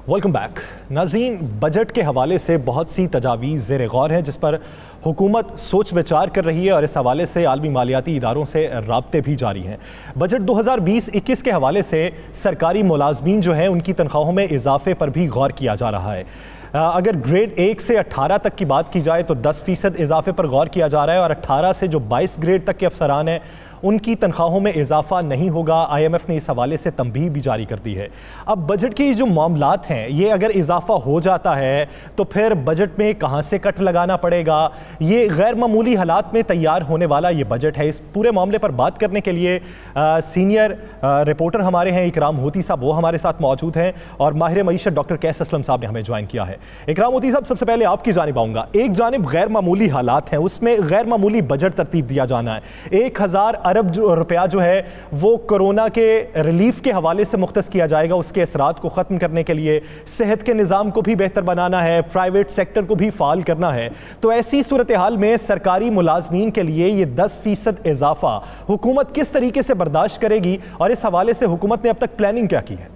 Welcome back. नाज़रीन, बजट के हवाले से बहुत सी तजावीज़ ज़ेर गौर हैं जिस पर हुकूमत सोच विचार कर रही है, और इस हवाले से आलमी मालियाती इदारों से राब्ते भी जारी हैं। बजट 2020-21 के हवाले से सरकारी मुलाजमीन जो हैं उनकी तनख्वाहों में इजाफे पर भी गौर किया जा रहा है। अगर ग्रेड 1 से 18 तक की बात की जाए तो 10% इजाफे पर गौर किया जा रहा है, और 18 से जो 22 ग्रेड तक के अफसरान हैं उनकी तनख्वाहों में इजाफा नहीं होगा। IMF ने इस हवाले से तंबीह भी जारी कर दी है। अब बजट की जो मामलात हैं ये अगर इजाफा हो जाता है तो फिर बजट में कहाँ से कट लगाना पड़ेगा, ये गैर मामूली हालात में तैयार होने वाला ये बजट है। इस पूरे मामले पर बात करने के लिए सीनियर रिपोर्टर हमारे हैं इकराम होती साहब, वो हमारे साथ मौजूद हैं, और माहिर मईशत डॉक्टर कैस असलम साहब ने हमें ज्वाइन किया है। इकराम होती साहब, सबसे पहले आपकी जानिब आऊँगा। एक जानिब गैर मामूली हालात हैं, उसमें गैर मामूली बजट तरतीब दिया जाना है। 1000 अरब रुपया जो है वो कोरोना के रिलीफ के हवाले से मुख्तस किया जाएगा, उसके असरात को ख़त्म करने के लिए सेहत के निज़ाम को भी बेहतर बनाना है, प्राइवेट सेक्टर को भी फाल करना है। तो ऐसी सूरत हाल में सरकारी मुलाजमीन के लिए ये 10% इजाफा हुकूमत किस तरीके से बर्दाश्त करेगी, और इस हवाले से हुकूमत ने अब तक प्लानिंग क्या की है?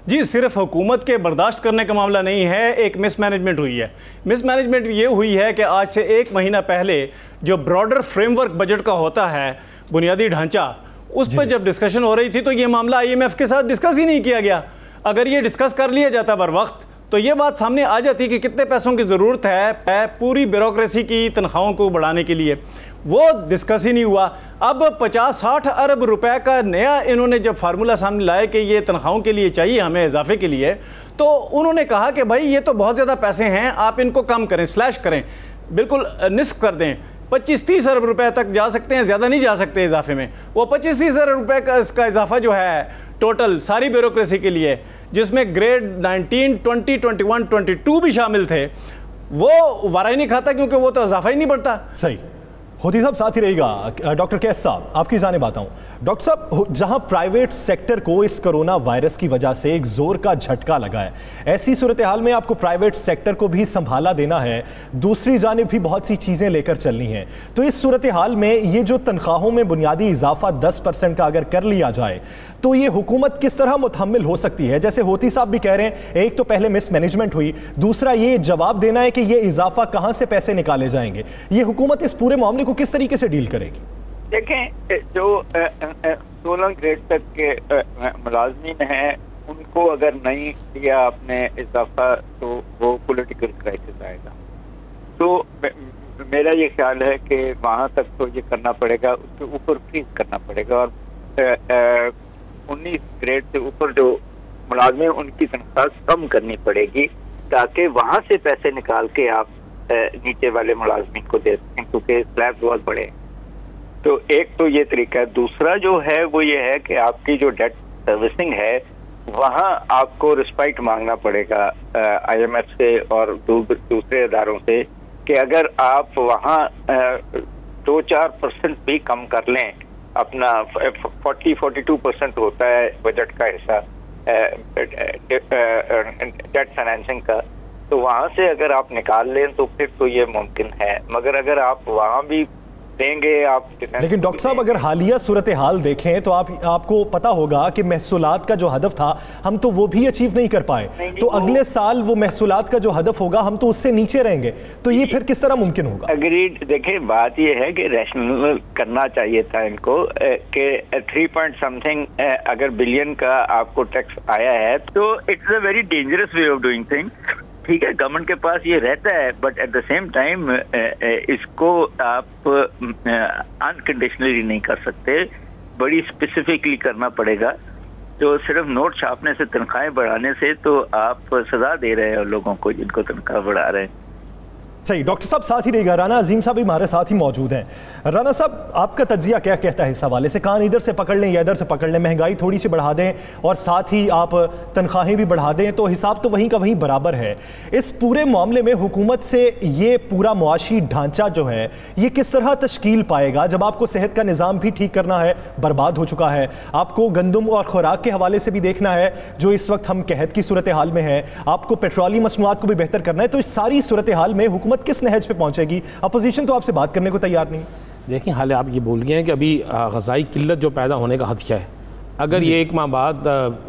जी, सिर्फ हुकूमत के बर्दाश्त करने का मामला नहीं है, एक मिसमैनेजमेंट हुई है। मिसमैनेजमेंट ये हुई है कि आज से 1 महीना पहले जो ब्रॉडर फ्रेमवर्क बजट का होता है, बुनियादी ढांचा, उस पर जब डिस्कशन हो रही थी तो ये मामला IMF के साथ डिस्कस ही नहीं किया गया। अगर ये डिस्कस कर लिया जाता बर वक्त तो ये बात सामने आ जाती कि कितने पैसों की ज़रूरत है पूरी ब्यूरोक्रेसी की तनख्वाहों को बढ़ाने के लिए, वो डिस्कस ही नहीं हुआ। अब 50-60 अरब रुपए का नया इन्होंने जब फार्मूला सामने लाया कि ये तनख्वाहों के लिए चाहिए हमें इजाफे के लिए, तो उन्होंने कहा कि भाई ये तो बहुत ज़्यादा पैसे हैं, आप इनको कम करें, स्लैश करें, बिल्कुल निस्फ कर दें, 25-30 अरब रुपए तक जा सकते हैं, ज़्यादा नहीं जा सकते इजाफे में। वो 25-30 अरब रुपए का इसका इजाफा जो है टोटल सारी ब्यूरोक्रेसी के लिए, जिसमें ग्रेड 19, 20, 21, 22 भी शामिल थे, वो वारा ही नहीं खाता क्योंकि वो तो इजाफा ही नहीं बढ़ता। सही। होती साहब साथ ही रहेगा। डॉक्टर कैस साहब, आपकी जानिब आता हूँ। डॉक्टर साहब, जहां प्राइवेट सेक्टर को इस कोरोना वायरस की वजह से एक जोर का झटका लगा है, ऐसी सूरत हाल में आपको प्राइवेट सेक्टर को भी संभाला देना है, दूसरी जानिब भी बहुत सी चीज़ें लेकर चलनी हैं। तो इस सूरत हाल में ये जो तनख्वाहों में बुनियादी इजाफा 10% का अगर कर लिया जाए तो ये हुकूमत किस तरह मुतहम्मिल हो सकती है? जैसे होती साहब भी कह रहे हैं, एक तो पहले मिसमैनेजमेंट हुई, दूसरा ये जवाब देना है कि ये इजाफा कहाँ से पैसे निकाले जाएंगे। ये हुकूमत इस पूरे मामले को किस तरीके से डील करेगी? देखें, जो 16 ग्रेड तक के मुलाजमीन हैं उनको अगर नहीं दिया आपने इजाफा तो वो पॉलिटिकल क्राइसिस आएगा। तो मेरा ये ख्याल है कि वहाँ तक तो ये करना पड़ेगा, उसके ऊपर फ्रीज करना पड़ेगा और 19 ग्रेड से ऊपर जो मुलाजमीन उनकी तनख्वाह कम करनी पड़ेगी ताकि वहाँ से पैसे निकाल के आप नीचे वाले मुलाजमीन को दे सकें, क्योंकि स्लैब बहुत बड़े हैं। तो एक तो ये तरीका है। दूसरा जो है वो ये है कि आपकी जो डेट सर्विसिंग है वहाँ आपको रिस्पाइट मांगना पड़ेगा IMF से और दूसरे इदारों से कि अगर आप वहाँ 2-4% भी कम कर लें, अपना 40-42% होता है बजट का हिस्सा डेट फाइनेंसिंग का, तो वहाँ से अगर आप निकाल लें तो फिर तो ये मुमकिन है। मगर अगर आप वहाँ भी देंगे आप, लेकिन डॉक्टर साहब अगर हालिया सूरत हाल देखें तो आपको पता होगा कि महसूलात का जो हदफ था हम तो वो भी अचीव नहीं कर पाए। तो अगले साल वो महसूलात का जो हदफ होगा हम तो उससे नीचे रहेंगे, तो ये फिर किस तरह मुमकिन होगा? अग्रीड। देखिए, बात ये है कि रैशनल करना चाहिए था इनको कि 3 पॉइंट समथिंग अगर बिलियन का आपको टैक्स आया है तो it's a very dangerous way of doing things. ठीक है, गवर्नमेंट के पास ये रहता है, but at the same time इसको आप अनकंडीशनली नहीं कर सकते, बड़ी स्पेसिफिकली करना पड़ेगा। तो सिर्फ नोट छापने से, तनख्वाहें बढ़ाने से तो आप सजा दे रहे हैं लोगों को जिनको तनख्वाह बढ़ा रहे हैं। सही। डॉक्टर साहब साथ ही रहेगा, राना अजीम साहब भी हमारे साथ ही मौजूद हैं। राना साहब, आपका तज्जिया क्या कहता है इस हवाले से? कान इधर से पकड़ लें या इधर से पकड़ लें, महंगाई थोड़ी सी बढ़ा दें और साथ ही आप तनख्वाहें भी बढ़ा दें, तो हिसाब तो वहीं का वहीं बराबर है। इस पूरे मामले में हुकूमत से ये पूरा मुआशी ढांचा जो है ये किस तरह तश्कील पाएगा जब आपको सेहत का निज़ाम भी ठीक करना है, बर्बाद हो चुका है, आपको गंदम और खुराक के हवाले से भी देखना है जो इस वक्त हम कहत की सूरत हाल में है, आपको पेट्रोलियम मसनूआत को भी बेहतर करना है। तो इस सारी सूरत हाल में हुकूमत किस नहज पे पहुंचेगी? अपोजिशन तो आपसे बात करने को तैयार नहीं। देखिए, हाल आप ये बोल गए हैं कि अभी ग़ज़ाई किल्लत जो पैदा होने का खदशा है, अगर ये 1 माह बाद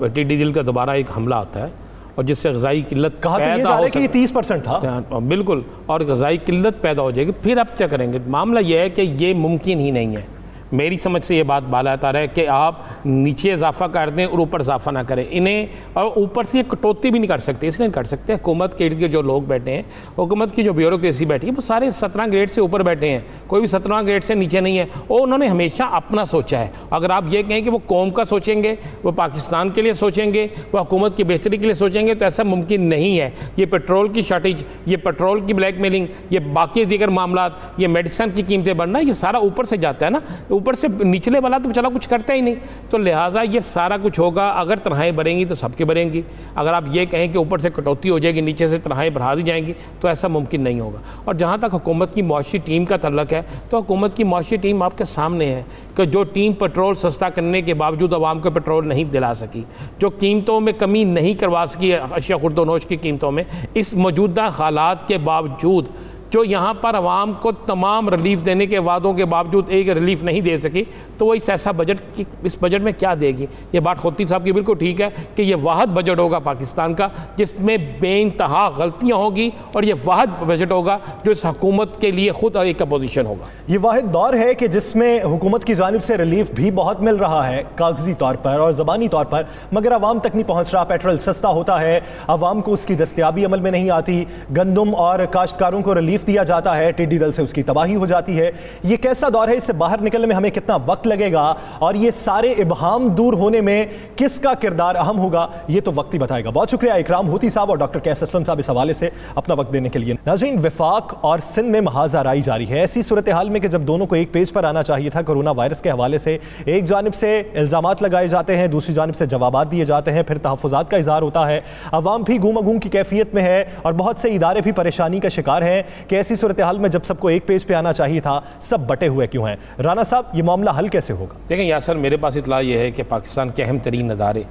टिड्डी दिल का दोबारा एक हमला आता है और जिससे ग़ज़ाई किल्लत पैदा हो सकती है, 30% था बिल्कुल, और ग़ज़ाई किल्लत पैदा हो जाएगी, फिर आप क्या करेंगे? मामला यह है कि ये मुमकिन ही नहीं है। मेरी समझ से ये बात बालातर है कि आप नीचे इजाफा कर दें और ऊपर इजाफा ना करें इन्हें, और ऊपर से कटौती भी नहीं कर सकते। इसलिए नहीं कर सकते, हुकूमत के इर्द जो लोग बैठे हैं, हुकूमत की जो ब्यूरोक्रेसी बैठी है, वो सारे 17 ग्रेड से ऊपर बैठे हैं, कोई भी 17 ग्रेड से नीचे नहीं है। और उन्होंने हमेशा अपना सोचा है। अगर आप ये कहें कि वो कौम का सोचेंगे, वो पाकिस्तान के लिए सोचेंगे, वो हुकूमत की बेहतरी के लिए सोचेंगे, तो ऐसा मुमकिन नहीं है। ये पेट्रोल की शॉर्टेज, ये पेट्रोल की ब्लैकमेलिंग, ये बाकी दीगर मामला, ये मेडिसिन की कीमतें बढ़ना, ये सारा ऊपर से जाता है ना, ऊपर से निचले वाला तो चला कुछ करता ही नहीं। तो लिहाजा ये सारा कुछ होगा। अगर तनख्वाहें बढ़ेंगी तो सबके बढ़ेंगी। अगर आप ये कहें कि ऊपर से कटौती हो जाएगी, नीचे से तनख्वाहें बढ़ा दी जाएंगी, तो ऐसा मुमकिन नहीं होगा। और जहाँ तक हुकूमत की मुआशी टीम का तल्लक है, तो हुकूमत की मुआशी टीम आपके सामने है कि जो टीम पेट्रोल सस्ता करने के बावजूद आवाम को पेट्रोल नहीं दिला सकी, जो कीमतों में कमी नहीं करवा सकी अशिया खुर्दोनोश की कीमतों में, इस मौजूदा हालात के बावजूद जो यहाँ पर आवाम को तमाम रिलीफ देने के वादों के बावजूद एक रिलीफ नहीं दे सकी, तो वो इस ऐसा बजट की इस बजट में क्या देगी? ये बात खोती साहब की बिल्कुल ठीक है कि ये वाहद बजट होगा पाकिस्तान का जिसमें बेइंतहा गलतियाँ होगी, और ये वाहद बजट होगा जो इस हुकूमत के लिए खुद एक अपोजिशन होगा। ये वाहिद दौर है कि जिसमें हुकूमत की जानिब से रिलीफ भी बहुत मिल रहा है कागजी तौर पर और ज़बानी तौर पर, मगर आवाम तक नहीं पहुँच रहा। पेट्रोल सस्ता होता है, आवाम को उसकी दस्तयाबी अमल में नहीं आती, गंदम और काश्तकारों को रिलीफ दिया जाता है, टिड्डी दल से उसकी तबाही हो जाती है। ये कैसा दौर है? इससे बाहर निकलने में हमें कितना वक्त लगेगा और ये सारे इबहाम दूर होने में किसका किरदार अहम होगा, ये तो वक्त ही बताएगा। बहुत शुक्रिया इकराम होती साहब और डॉक्टर कैस असलम साहब इस हवाले से अपना वक्त देने के लिए। नाज़रीन, वफाक और सिंध में महाज़ाराई जारी है। ऐसी सूरत हाल में कि जब दोनों को एक पेज पर आना चाहिए था, कोरोना वायरस के हवाले से एक जानिब से इल्ज़ामात लगाए जाते हैं, दूसरी जानिब से जवाबात दिए जाते हैं, फिर तहफ़्फ़ुज़ात का इज़हार होता है। अवाम भी गुम की कैफियत में है और बहुत से इदारे भी परेशानी का शिकार हैं कि ऐसी सूरत हाल में जब सबको एक पेज पे आना चाहिए था, सब बटे हुए क्यों हैं? राना साहब, ये मामला हल कैसे होगा? देखें यासर, मेरे पास इतला ये है कि पाकिस्तान के अहम तरीन अदारे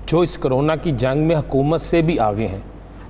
जो इस कोरोना की जंग में हुकूमत से भी आगे हैं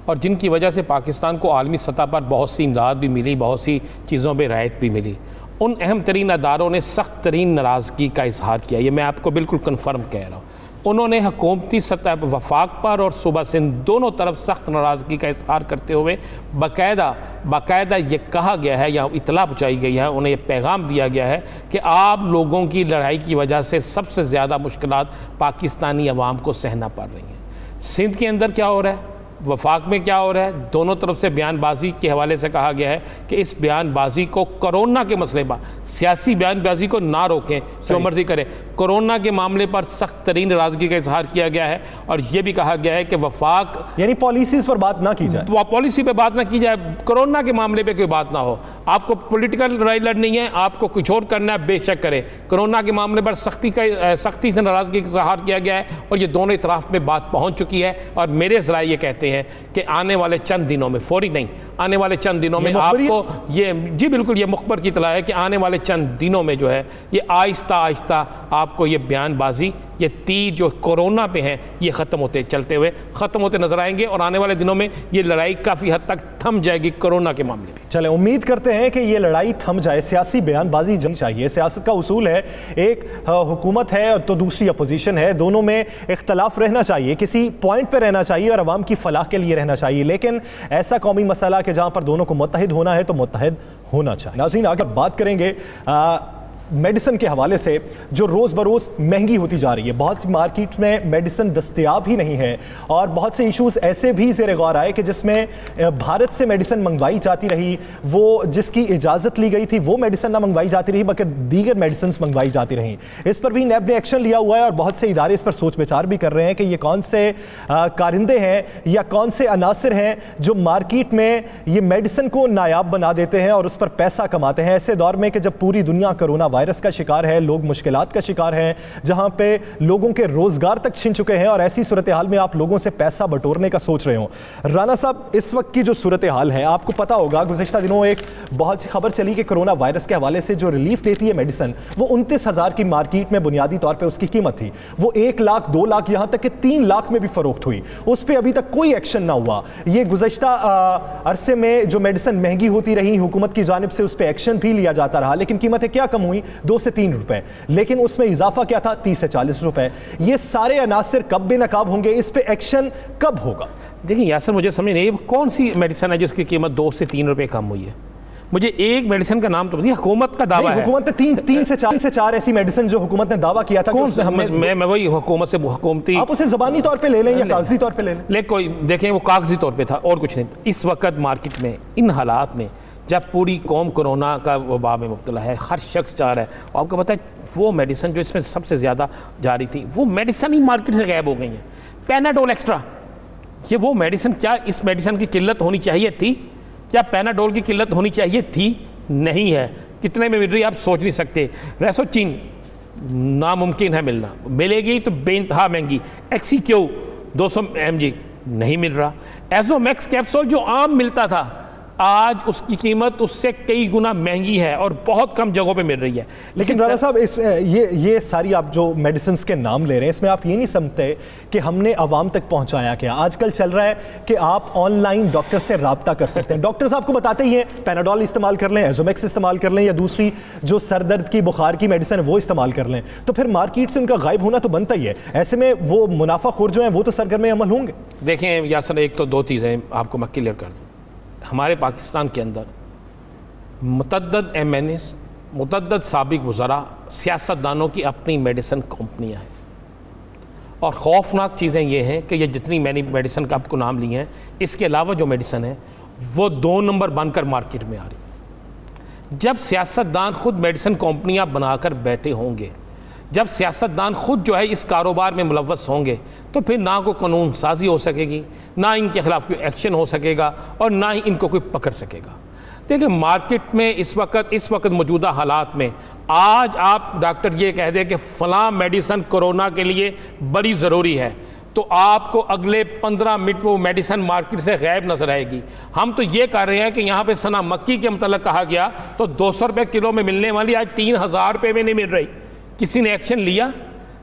और जिनकी वजह से पाकिस्तान को आलमी सतह पर बहुत सी इमदाद भी मिली, बहुत सी चीज़ों पर रियायत भी मिली, उन अहम तरीन अदारों ने सख्त तरीन नाराज़गी का इजहार किया। ये मैं आपको बिल्कुल कन्फर्म कह रहा हूँ। उन्होंने हुकूमती सतह पर, वफाक पर और सूबा सिंध दोनों तरफ सख्त नाराज़गी का इजहार करते हुए बाकायदा ये कहा गया है या इतला पहुँचाई गई है, उन्हें ये पैगाम दिया गया है कि आप लोगों की लड़ाई की वजह से सबसे ज़्यादा मुश्किलात पाकिस्तानी अवाम को सहना पड़ रही हैं। सिंध के अंदर क्या हो रहा है, वफाक में क्या हो रहा है, दोनों तरफ से बयानबाजी के हवाले से कहा गया है कि इस बयानबाजी को कोरोना के मसले पर, सियासी बयानबाजी को ना रोकें, जो मर्जी करें। कोरोना के मामले पर सख्त तरीन नाराज़गी का इजहार किया गया है और यह भी कहा गया है कि वफाक यानी पॉलिसीज़ पर बात ना की जाए, पॉलिसी पर बात ना की जाए, कोरोना के मामले पर कोई बात ना हो। आपको पॉलिटिकल लड़ाई लड़नी है, आपको कुछ और करना है, बेशक करें। कोरोना के मामले पर सख्ती से नाराज़गी का इजहार किया गया है और ये दोनों इतराफ़ में बात पहुँच चुकी है और मेरे ज़राए ये कहते हैं कि आने वाले चंद दिनों में, फौरी नहीं, आने वाले चंद दिनों में आपको ये, जी बिल्कुल, ये मुखबर की इतला है कि आने वाले चंद दिनों में जो है ये आहिस्ता आहिस्ता आपको ये बयानबाजी, ये तीर जो कोरोना पे हैं, ये ख़त्म होते नजर आएंगे और आने वाले दिनों में ये लड़ाई काफ़ी हद तक थम जाएगी कोरोना के मामले में। चले, उम्मीद करते हैं कि ये लड़ाई थम जाए। सियासी बयानबाजी जंग चाहिए, सियासत का उसूल है, एक हुकूमत है तो दूसरी अपोजिशन है, दोनों में इख्तलाफ रहना चाहिए, किसी पॉइंट पर रहना चाहिए और अवाम की फलाह के लिए रहना चाहिए। लेकिन ऐसा कौमी मसला कि जहां पर दोनों को मुत्तहिद होना है तो मुत्तहिद होना चाहिए। नाज़रीन, आगे बात करेंगे मेडिसिन के हवाले से जो रोज़ बरोज़ महंगी होती जा रही है। बहुत सी मार्केट में मेडिसिन दस्तयाब ही नहीं है और बहुत से इश्यूज़ ऐसे भी ज़ेर गौर आए कि जिसमें भारत से मेडिसिन मंगवाई जाती रही, वो जिसकी इजाज़त ली गई थी वो मेडिसिन ना मंगवाई जाती रही बल्कि दीगर मेडिसिन मंगवाई जाती रहीं। इस पर भी नैब ने एक्शन लिया हुआ है और बहुत से इदारे इस पर सोच विचार भी कर रहे हैं कि ये कौन से कारिंदे हैं या कौन से अनासर हैं जो मार्केट में ये मेडिसिन को नायाब बना देते हैं और उस पर पैसा कमाते हैं। ऐसे दौर में कि जब पूरी दुनिया कोरोना वायरस का शिकार है, लोग मुश्किलात का शिकार हैं, जहां पे लोगों के रोजगार तक छिन चुके हैं और ऐसी सूरत हाल में आप लोगों से पैसा बटोरने का सोच रहे हो। राना साहब, इस वक्त की जो सूरत हाल है, आपको पता होगा गुज़िश्ता दिनों एक बहुत सी खबर चली कि कोरोना वायरस के हवाले से जो रिलीफ देती है मेडिसिन, वो 29,000 की मार्केट में बुनियादी तौर पर उसकी कीमत थी। वो 1 लाख, 2 लाख, यहां तक कि 3 लाख में भी फरोख्त हुई। उस पर अभी तक कोई एक्शन ना हुआ। ये गुज़िश्ता अरसे में जो मेडिसिन महंगी होती रही, हुकूमत की जानिब से उस पर एक्शन भी लिया जाता रहा, लेकिन कीमतें क्या कम हुई? 2 से 3 रुपए, लेकिन उसमें इजाफा क्या था? 30 से 40 रुपए। ये सारे अनासिर कब बेनकाब होंगे? इस पे एक्शन कब होगा? देखिए यासर, मुझे समझ नहीं कौन सी मेडिसिन है जिसकी कीमत 2 से 3 रुपए कम हुई है। मुझे एक मेडिसिन का नाम तो नहीं, हुकूमत का दावा है। हुकूमत ने 3 से 4 ऐसी मेडिसिन जो हुकूमत ने दावा किया था। कौन से? मैं वही हुकूमत से हुकूमती, आप उसे ज़बानी तौर पे ले लें या कागजी तौर पे ले लें। लेकिन कोई देखें, वो कागजी तौर पे था और कुछ नहीं। इस वक्त मार्केट में इन हालात में जब पूरी कौम कोरोना का वबा में मुब्तला है, हर शख्स चाह रहा है, और आपको पता है वो मेडिसिन जो इसमें सबसे ज़्यादा जा रही थी, वो मेडिसिन ही मार्केट से गायब हो गई हैं। पैनाडोल एक्स्ट्रा, ये वो मेडिसिन, क्या इस मेडिसिन की किल्लत होनी चाहिए थी? क्या पैनाडोल की किल्लत होनी चाहिए थी? नहीं है। कितने में मिल रही है आप सोच नहीं सकते। रेसोचिन नामुमकिन है मिलना, मिलेगी तो बेइंतहा महंगी। एक्सीक्यू 200 mg नहीं मिल रहा। एजोमैक्स कैप्सूल जो आम मिलता था, आज उसकी कीमत उससे कई गुना महंगी है और बहुत कम जगहों पे मिल रही है। लेकिन राना साहब, ये सारी आप जो मेडिसिन के नाम ले रहे हैं, इसमें आप ये नहीं समझते कि हमने आवाम तक पहुंचाया क्या? आजकल चल रहा है कि आप ऑनलाइन डॉक्टर से रब्ता कर सकते हैं। डॉक्टर्स आपको बताते ही हैं पैनाडोल इस्तेमाल कर लें, एजोमैक्स इस्तेमाल कर लें या दूसरी जो सर दर्द की, बुखार की मेडिसिन है वो इस्तेमाल कर लें, तो फिर मार्केट से उनका गायब होना तो बनता ही है। ऐसे में वो मुनाफाखोर जो है वो तो सरगर्म अमल होंगे। देखें यासर, एक तो 2 चीज़ें आपको मैं क्लियर कर दूँ। हमारे पाकिस्तान के अंदर मुतअद्दिद MNAs, मुतअद्दिद साबिक वज़रा, सियासतदानों की अपनी मेडिसिन कंपनियां हैं और ख़ौफनाक चीज़ें ये हैं कि ये जितनी मैंने मेडिसिन का आपको नाम लिए हैं, इसके अलावा जो मेडिसिन है वो 2 नंबर बनकर मार्केट में आ रही। जब सियासतदान ख़ुद मेडिसिन कंपनियां बनाकर बैठे होंगे, जब सियासतदान ख़ुद जो है इस कारोबार में मुलव्वस होंगे, तो फिर ना कोई कानून साजी हो सकेगी, ना इनके ख़िलाफ़ कोई एक्शन हो सकेगा और ना ही इनको कोई पकड़ सकेगा। देखिए मार्केट में इस वक्त मौजूदा हालात में आज आप डॉक्टर ये कह दें कि फ़लाँ मेडिसिन कोरोना के लिए बड़ी ज़रूरी है, तो आपको अगले 15 मिनट में वो मेडिसिन मार्केट से गायब नजर आएगी। हम तो ये कर रहे हैं कि यहाँ पे सना मक्की के मतलब कहा गया तो 200 रुपये किलो में मिलने वाली आज 3000 रुपये में नहीं मिल रही। किसी ने एक्शन लिया?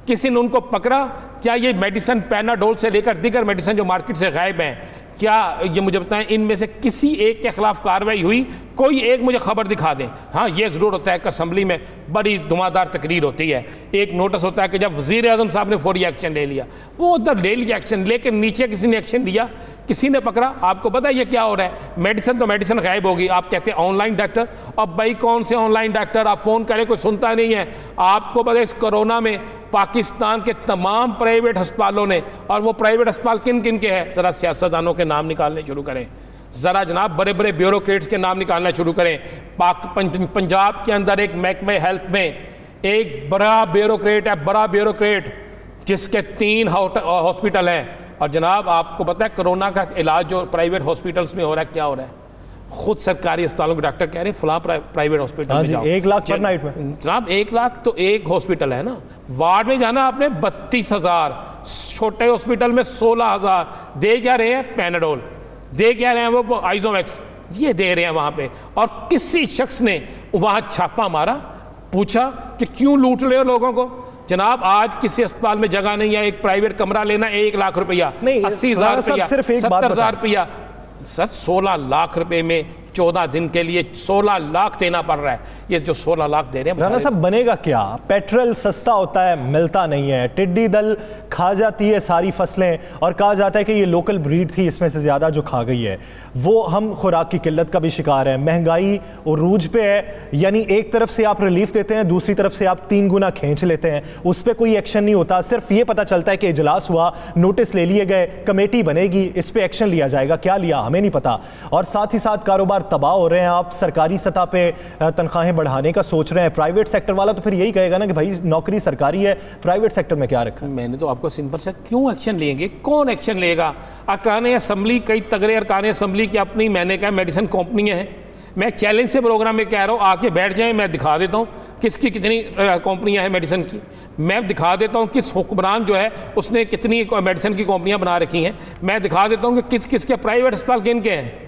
किसी ने उनको पकड़ा? क्या ये मेडिसिन पैनाडोल से लेकर दीगर मेडिसिन जो मार्केट से गायब हैं, क्या ये मुझे बताएं इनमें से किसी एक के खिलाफ कार्रवाई हुई? कोई एक मुझे खबर दिखा दें। हाँ, ये ज़रूर होता है कि असम्बली में बड़ी धुआंधार तकरीर होती है, एक नोटिस होता है कि जब वज़ीर आज़म साहब ने फौरी एक्शन ले लिया, वो उधर ले लिया एक्शन, लेकिन नीचे किसी ने एक्शन लिया, किसी ने पकड़ा? आपको पता है ये क्या हो रहा है? मेडिसिन तो मेडिसिन गायब होगी, आप कहते हैं ऑनलाइन डॉक्टर। अब भाई कौन से ऑनलाइन डॉक्टर? आप फ़ोन करें कोई सुनता नहीं है। आपको पता है इस कोरोना में पाकिस्तान के तमाम प्राइवेट अस्पतालों ने, और वो प्राइवेट अस्पताल किन किन के हैं? ज़रा सियासतदानों के नाम निकालने शुरू करें, ज़रा जनाब बड़े बड़े ब्यूरोक्रेट्स के नाम निकालना शुरू करें। पंजाब के अंदर एक महकमे हेल्थ में एक बड़ा ब्यूरोक्रेट है, बड़ा ब्यूरोक्रेट, जिसके 3 हॉस्पिटल हैं। और जनाब आपको पता है कोरोना का इलाज जो प्राइवेट हॉस्पिटल्स में हो रहा है, क्या हो रहा है? खुद सरकारी अस्पतालों के डॉक्टर कह रहे हैं फलां प्राइवेट हॉस्पिटल में जाओ, 1 लाख पर नाइट में। जनाब 1 लाख तो एक हॉस्पिटल है ना, वार्ड में जाना आपने 32,000, छोटे हॉस्पिटल में 16,000। दे क्या रहे हैं? पैनाडोल दे क्या रहे हैं? वो आइजोमैक्स ये दे रहे हैं वहाँ पे। और किसी शख्स ने वहाँ छापा मारा, पूछा कि क्यों लूट रहे हो लोगों को? जनाब आज किसी अस्पताल में जगह नहीं है, एक प्राइवेट कमरा लेना 1 लाख रुपया, 80,000 रुपया, 70,0000 रुपया। सर 16 लाख रुपए में 14 दिन के लिए 16 लाख देना पड़ रहा है। ये जो 16 लाख दे रहे हैं, राणा साहब बनेगा क्या? पेट्रोल सस्ता होता है, मिलता नहीं है, टिड्डी दल खा जाती है सारी फसलें, और कहा जाता है कि ये लोकल ब्रीड थी इसमें से ज़्यादा जो खा गई है। वो हम खुराक की किल्लत का भी शिकार है, महंगाई उरूज पे है। यानी एक तरफ से आप रिलीफ देते हैं, दूसरी तरफ से आप 3 गुना खींच लेते हैं, उस पर कोई एक्शन नहीं होता। सिर्फ ये पता चलता है कि इजलास हुआ, नोटिस ले लिए गए, कमेटी बनेगी, इस पर एक्शन लिया जाएगा। क्या लिया हमें नहीं पता। और साथ ही साथ कारोबार तबाह हो रहे हैं। आप सरकारी सतह पे तनख्वाहें बढ़ाने का सोच रहे हैं, प्राइवेट सेक्टर वाला तो फिर यही कहेगा ना कि भाई नौकरी सरकारी है, प्राइवेट सेक्टर में क्या रखा। मैंने तो आपको सिंपल से, क्यों एक्शन लेंगे? कौन एक्शन लेगा? अरकान असेंबली, कई तगड़े अरकान असेंबली की अपनी, मैंने कहा मेडिसिन कंपनियां हैं। मैं चैलेंज से प्रोग्राम में कह रहा हूँ, आके बैठ जाएं, मैं दिखा देता हूँ किसकी कितनी कंपनियां हैं मेडिसिन की। मैं दिखा देता हूँ किस हुक्मरान जो है उसने कितनी मेडिसिन की कंपनियां बना रखी हैं। मैं दिखा देता हूँ कि किस किस के प्राइवेट अस्पताल किन के हैं।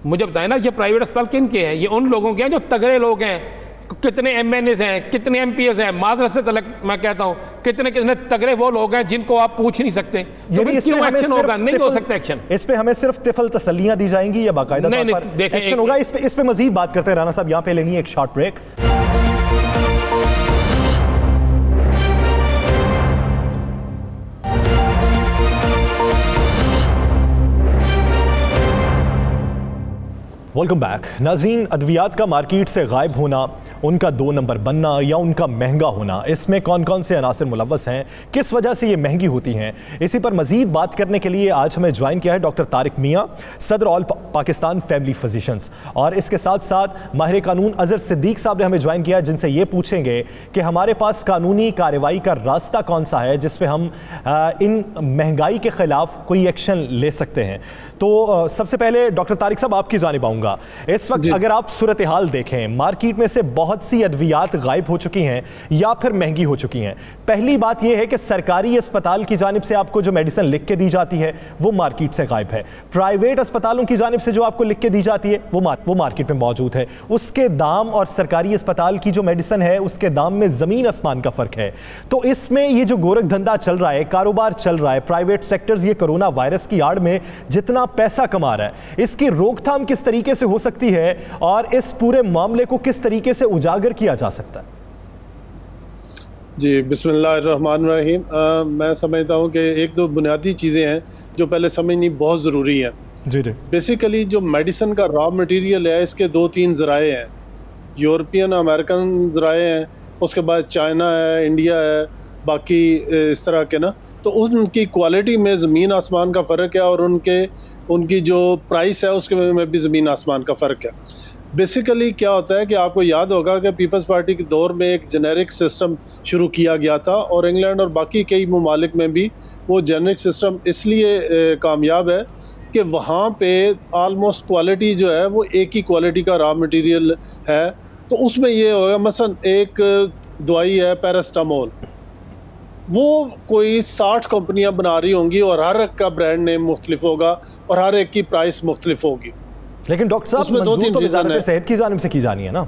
मुझे बताएं ना, ये प्राइवेट अस्पताल किन के हैं? ये उन लोगों के हैं जो तगड़े लोग हैं। कितने MNAs हैं, कितने MPs हैं, माजरत से तलक मैं कहता हूँ कितने कितने तगड़े वो लोग हैं जिनको आप पूछ नहीं सकते। तो क्यों एक्शन होगा? नहीं हो सकता एक्शन। इस पे हमें सिर्फ तिफल तसल्लियां दी जाएंगी या बाकायदा तौर पर एक्शन होगा? इस पे मजीद बात करते हैं राणा साहब। यहाँ पे लेनी है एक शॉर्ट ब्रेक। Welcome back. नाज़रीन, अद्वियात का मार्केट से गायब होना, उनका 2 नंबर बनना या उनका महंगा होना, इसमें कौन कौन से अनासर मुलव्वस हैं, किस वजह से ये महंगी होती हैं, इसी पर मजीद बात करने के लिए आज हमें ज्वाइन किया है डॉक्टर तारिक मियाँ, सदर ऑल पाकिस्तान फैमिली फिजिशियंस, और इसके साथ साथ माहिर कानून अजहर सिद्दीक साहब ने हमें ज्वाइन किया, जिनसे ये पूछेंगे कि हमारे पास कानूनी कार्रवाई का रास्ता कौन सा है जिस पर हम इन महंगाई के खिलाफ कोई एक्शन ले सकते हैं। तो सबसे पहले डॉक्टर तारिक साहब आपकी जानिब आऊँगा। इस वक्त अगर आप सूरत हाल देखें, मार्केट में से बहुत सी अद्वियात गायब हो चुकी हैं या फिर महंगी हो चुकी हैं। पहली बात यह है कि सरकारी अस्पताल की जानिब से आपको जो मेडिसिन लिख के दी जाती है वो मार्केट से गायब है। प्राइवेट अस्पतालों की जानिब से जो आपको लिख के दी जाती है वो मार्केट में मौजूद है। उसके दाम और सरकारी अस्पताल की जो मेडिसिन है उसके दाम में ज़मीन आसमान का फ़र्क है। तो इसमें ये जो गोरख धंधा चल रहा है, कारोबार चल रहा है, प्राइवेट सेक्टर्स ये कोरोना वायरस की आड़ में जितना पैसा कमा रहा है, इसकी रोकथाम किस तरीके से हो सकती है और इस पूरे मामले को किस तरीके से उजागर किया जा सकता है? जी, बिस्मिल्लाहिर्रहमानिर्रहीम। मैं समझता हूँ कि एक दो बुनियादी चीज़ें हैं जो पहले समझनी बहुत ज़रूरी है। जी जी। बेसिकली जो मेडिसिन का रॉ मटेरियल है इसके 2-3 ज़राए हैं, यूरोपियन अमेरिकन ज़राए हैं, उसके बाद चाइना है, इंडिया है, बाकी इस तरह के ना, तो उनकी क्वालिटी में ज़मीन आसमान का फ़र्क है और उनकी जो प्राइस है उसके में भी ज़मीन आसमान का फ़र्क है। बेसिकली क्या होता है कि आपको याद होगा कि पीपल्स पार्टी के दौर में एक जेनेरिक सिस्टम शुरू किया गया था और इंग्लैंड और बाकी कई ममालिक में भी वो जेनेरिक सिस्टम इसलिए कामयाब है कि वहाँ पे आलमोस्ट क्वालिटी जो है वो एक ही क्वालिटी का रॉ मटेरियल है। तो उसमें ये होगा, मसलन एक दवाई है पैरास्टामोल, वो कोई 60 कंपनियां बना रही होंगी और हर एक का ब्रांड नेम मुख्तलिफ होगा और हर एक की प्राइस मुख्तलिफ होगी। लेकिन डॉक्टर साहब, उसमें 2-3 रीजन है। सेहत की जानिब से की जानी है ना?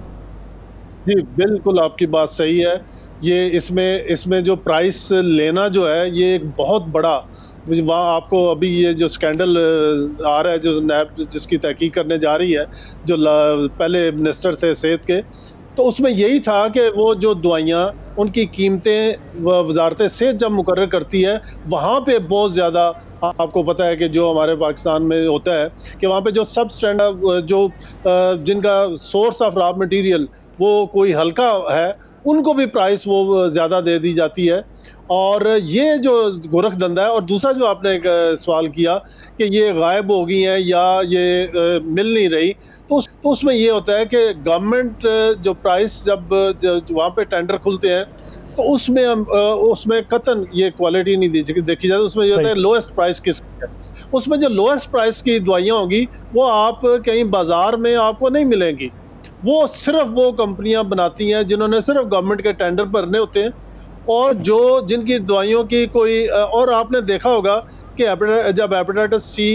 जी बिल्कुल, आपकी बात सही है। ये इसमें जो प्राइस लेना जो है, ये एक बहुत बड़ा, वहाँ आपको अभी ये जो स्कैंडल आ रहा है, जो नैब जिसकी तहकीक करने जा रही है, जो पहले मिनिस्टर थे सेहत के, तो उसमें यही था कि वो जो दवाइयाँ, उनकी कीमतें वजारत सेहत जब मुकर्रर करती है, वहाँ पे बहुत ज़्यादा, आपको पता है कि जो हमारे पाकिस्तान में होता है कि वहाँ पे जो सब स्टैंडर्ड, जो जिनका सोर्स ऑफ रॉ मटेरियल वो कोई हल्का है, उनको भी प्राइस वो ज़्यादा दे दी जाती है। और ये जो गोरख धंधा है, और दूसरा जो आपने एक सवाल किया कि ये गायब हो गई हैं या ये मिल नहीं रही, तो उसमें ये होता है कि गवर्नमेंट जो प्राइस जब वहाँ पे टेंडर खुलते हैं, तो उसमें कतन ये क्वालिटी नहीं देखी जाती। उसमें ये होता है लोएस्ट प्राइस किसकी है। उसमें जो लोएस्ट प्राइस की दवाइयाँ होंगी वो आप कहीं बाजार में आपको नहीं मिलेंगी। वो सिर्फ वो कंपनियां बनाती हैं जिन्होंने सिर्फ गवर्नमेंट के टेंडर भरने होते हैं, और जिनकी दवाइयों की कोई, और आपने देखा होगा कि जब हेपेटाइटिस सी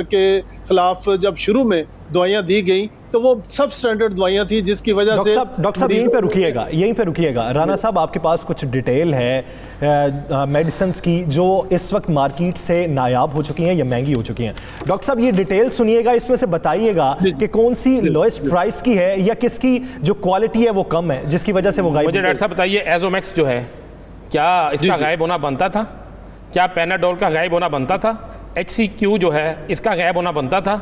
के खिलाफ जब शुरू में दवाइयां दी गई, तो वो सब स्टैंडर्ड दवाइयां थी, जिसकी वजह से डॉक्टर साहब यहीं पे रुकिएगा। राना साहब, आपके पास कुछ डिटेल है मेडिसिन की जो इस वक्त मार्केट से नायाब हो चुकी हैं या महंगी हो चुकी हैं? डॉक्टर साहब, ये डिटेल सुनिएगा, इसमें से बताइएगा कि कौन सी लोएस्ट प्राइस की है या किसकी जो क्वालिटी है वो कम है, जिसकी वजह से वो गायब। मुझे डॉक्टर साहब बताइए, एजोमैक्स जो है, क्या इसका गायब होना बनता था? क्या पैनाडोल का गायब होना बनता था? HCQ जो है, इसका गायब होना बनता था?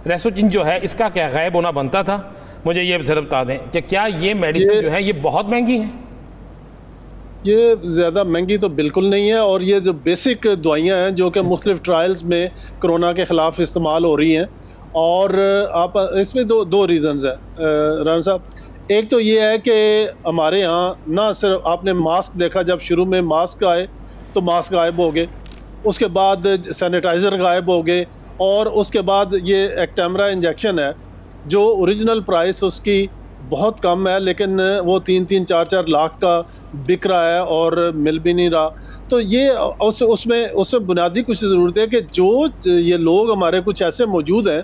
रेसोचिन जो है, इसका क्या गायब होना बनता था? मुझे ये जरा बता दें कि क्या ये मेडिसिन जो है ये बहुत महंगी है? ये ज़्यादा महंगी तो बिल्कुल नहीं है, और ये जो बेसिक दवाइयाँ हैं जो कि मुख्तलिफ ट्रायल्स में कोरोना के ख़िलाफ़ इस्तेमाल हो रही हैं, और आप इसमें दो रीज़न्स हैं राना साहब। एक तो ये है कि हमारे यहाँ ना सिर्फ आपने मास्क देखा, जब शुरू में मास्क आए तो मास्क गायब हो गए, उसके बाद सैनिटाइज़र गायब हो गए, और उसके बाद ये एक्टेमरा इंजेक्शन है जो ओरिजिनल प्राइस उसकी बहुत कम है, लेकिन वो 3-4 लाख का बिक रहा है और मिल भी नहीं रहा। तो ये उसमें बुनियादी कुछ ज़रूरत है कि जो ये लोग हमारे कुछ ऐसे मौजूद हैं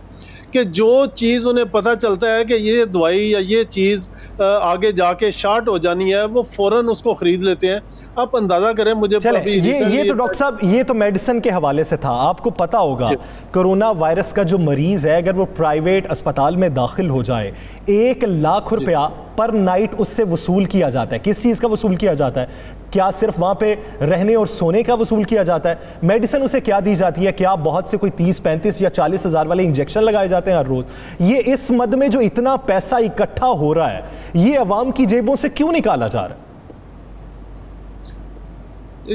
कि जो चीज़ उन्हें पता चलता है कि ये दवाई या ये चीज़ आगे जाके शार्ट हो जानी है, वो फ़ौरन उसको ख़रीद लेते हैं। आप अंदाज़ा करें, मुझे ये तो डॉक्टर साहब, ये तो मेडिसिन के हवाले से था। आपको पता होगा कोरोना वायरस का जो मरीज़ है, अगर वो प्राइवेट अस्पताल में दाखिल हो जाए, 1 लाख रुपया पर नाइट उससे वसूल किया जाता है। किस चीज़ का वसूल किया जाता है? क्या सिर्फ वहाँ पे रहने और सोने का वसूल किया जाता है? मेडिसिन उसे क्या दी जाती है? क्या बहुत से कोई 30-35 या 40 हज़ार वाले इंजेक्शन लगाए जाते हैं हर रोज़? ये इस मद में जो इतना पैसा इकट्ठा हो रहा है, ये अवाम की जेबों से क्यों निकाला जा रहा है?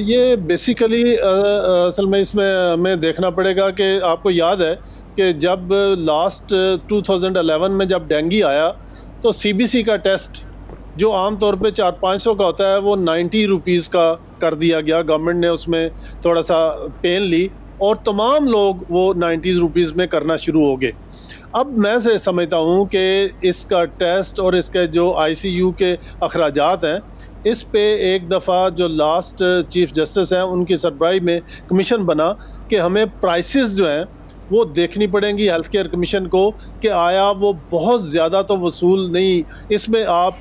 ये बेसिकली असल में इसमें हमें देखना पड़ेगा कि आपको याद है कि जब लास्ट 2011 में जब डेंगू आया, तो CBC का टेस्ट जो आमतौर पे 400-500 का होता है, वो 90 रुपीज़ का कर दिया गया। गवर्नमेंट ने उसमें थोड़ा सा पेन ली और तमाम लोग वो 90 रुपीज़ में करना शुरू हो गए। अब मैं से समझता हूँ कि इसका टेस्ट और इसके जो ICU के अखराजात हैं, इस पे एक दफ़ा जो लास्ट चीफ जस्टिस हैं, उनकी सरबराही में कमीशन बना कि हमें प्राइसेस जो हैं वो देखनी पड़ेंगी हेल्थ केयर कमीशन को, कि आया वो बहुत ज़्यादा तो वसूल नहीं। इसमें आप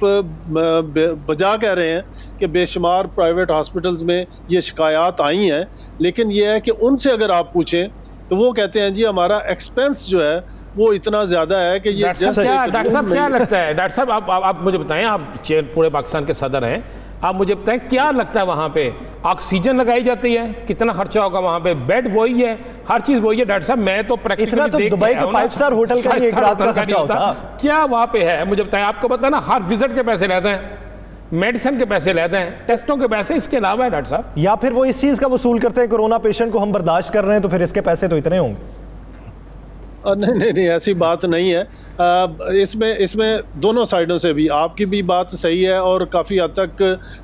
बजा कह रहे हैं कि बेशुमार प्राइवेट हॉस्पिटल्स में ये शिकायत आई हैं, लेकिन ये है कि उनसे अगर आप पूछें तो वो कहते हैं जी हमारा एक्सपेंस जो है वो इतना ज़्यादा है कि ये डॉक्टर साहब क्या लगता है? डॉक्टर साहब आप मुझे बताएं, आप पूरे पाकिस्तान के सदर हैं, आप मुझे बताएं क्या लगता है वहाँ पे ऑक्सीजन लगाई जाती है, कितना खर्चा होगा वहाँ पे? बेड वही है, हर चीज़ वही है। डॉक्टर साहब मैं तो प्रैक्टिकली तो दुबई के 5 स्टार होटल का एक रात का खर्चा होता, क्या वहाँ पे है मुझे बताएं। आपको पता है ना, हर विजिट के पैसे लेते हैं, मेडिसिन के पैसे लेते हैं, टेस्टों के पैसे, इसके अलावा है डॉक्टर साहब। या फिर वो इस चीज़ का वसूल करते हैं, कोरोना पेशेंट को हम बर्दाश्त कर रहे हैं तो फिर इसके पैसे तो इतने होंगे। नहीं, ऐसी बात नहीं है। इसमें दोनों साइडों से भी आपकी भी बात सही है, और काफ़ी हद तक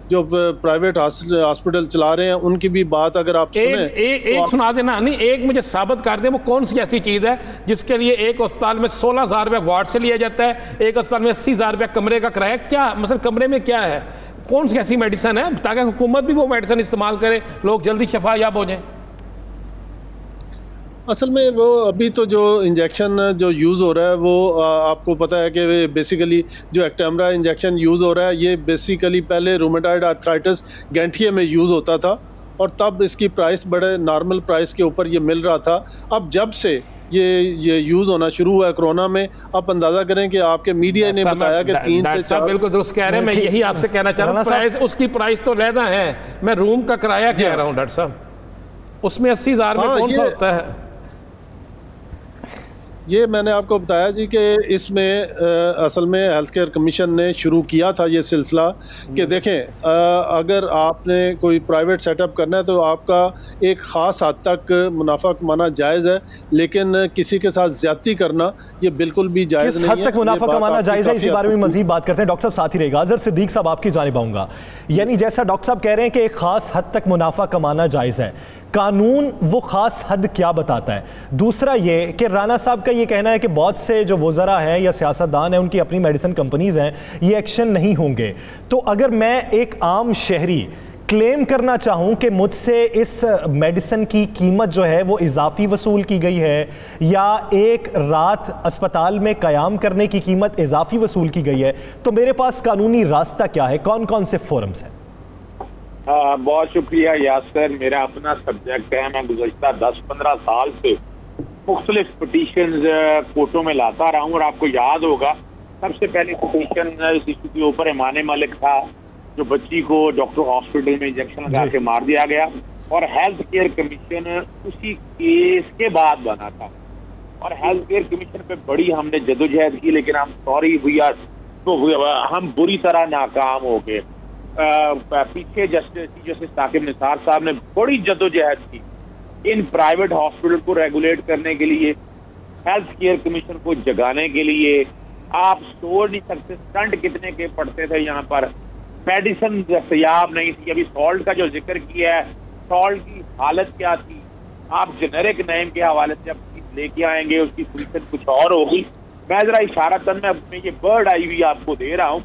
जो प्राइवेट हॉस्पिटल चला रहे हैं उनकी भी बात अगर आप सुने एक सुना देना। नहीं, एक मुझे साबित कर दे वो कौन सी ऐसी चीज़ है जिसके लिए एक अस्पताल में 16,000 रुपये वार्ड से लिया जाता है, एक अस्पताल में 80,000 रुपये कमरे का किराया। क्या मतलब कमरे में क्या है? कौन सी ऐसी मेडिसिन है ताकि हुकूमत भी वो मेडिसिन इस्तेमाल करे, लोग जल्दी शफा याब हो जाए? असल में वो अभी तो जो इंजेक्शन जो यूज़ हो रहा है वो आपको पता है कि बेसिकली जो एक्टेमरा इंजेक्शन यूज़ हो रहा है ये बेसिकली पहले रूमेटॉइड आर्थराइटिस गैंठिया में यूज़ होता था और तब इसकी प्राइस बड़े नॉर्मल प्राइस के ऊपर ये मिल रहा था। अब जब से ये यूज़ होना शुरू हुआ है कोरोना में, आप अंदाज़ा करें कि आपके मीडिया ने बताया कि 3 से 4। बिल्कुल दुरुस्त कह रहे हैं, मैं यही आपसे कहना चाह रहा हूँ, प्राइस उसकी प्राइस तो लेना है, मैं रूम का किराया कह रहा हूँ डॉक्टर साहब, उसमें 80,000 में कौन सा होता है? ये मैंने आपको बताया जी कि इसमें असल में हेल्थ केयर कमीशन ने शुरू किया था ये सिलसिला कि देखें अगर आपने कोई प्राइवेट सेटअप करना है तो आपका एक ख़ास हद तक मुनाफा कमाना जायज़ है, लेकिन किसी के साथ ज़्यादती करना ये बिल्कुल भी जायज़ नहीं है। किस हद तक मुनाफा कमाना जायज़ है, इसी बारे में मज़ीद बात करते हैं। डॉक्टर साहब साथ ही रहेगा। अज़हर सिद्दीक साहब आपकी जानिब आऊँगा। यानी जैसा डॉक्टर साहब कह रहे हैं कि एक ख़ास हद तक मुनाफा कमाना जायज़ है, कानून वो ख़ास हद क्या बताता है? दूसरा ये कि राना साहब का ये कहना है कि बहुत से जो वज़रा हैं या सियासतदान हैं उनकी अपनी मेडिसिन कंपनीज़ हैं, ये एक्शन नहीं होंगे। तो अगर मैं एक आम शहरी क्लेम करना चाहूं कि मुझसे इस मेडिसिन की कीमत जो है वो इजाफी वसूल की गई है या एक रात अस्पताल में क़याम करने की कीमत इजाफी वसूल की गई है, तो मेरे पास कानूनी रास्ता क्या है, कौन कौन से फोरम्स हैं? बहुत शुक्रिया यासर, मेरा अपना सब्जेक्ट है। मैं गुज़श्ता 10-15 साल से मुख्तलिफ पिटीशंस कोर्टों में लाता रहा हूँ और आपको याद होगा सबसे पहले पिटीशन इस इशू के ऊपर ईमान मलिक था, जो बच्ची को डॉक्टर हॉस्पिटल में इंजेक्शन लगा के मार दिया गया, और हेल्थ केयर कमीशन उसी केस के बाद बना था और हेल्थ केयर कमीशन पे बड़ी हमने जदोजहद की, लेकिन हम सॉरी भैया तो हम बुरी तरह नाकाम हो गए। पीछे जस्टिस साकिब निसार साहब ने बड़ी जदोजहद की इन प्राइवेट हॉस्पिटल को रेगुलेट करने के लिए, हेल्थ केयर कमीशन को जगाने के लिए। आप सोच नहीं सकते स्टंट कितने के पड़ते थे यहाँ पर, मेडिसिन दस्तयाब नहीं थी। अभी सॉल्ट का जो जिक्र किया है, सॉल्ट की हालत क्या थी, आप जेनेरिक नेम के हवाले से अब लेके आएंगे उसकी पोजीशन कुछ और होगी। मैं जरा इशारतन में अपने ये बर्ड आई हुई आपको दे रहा हूँ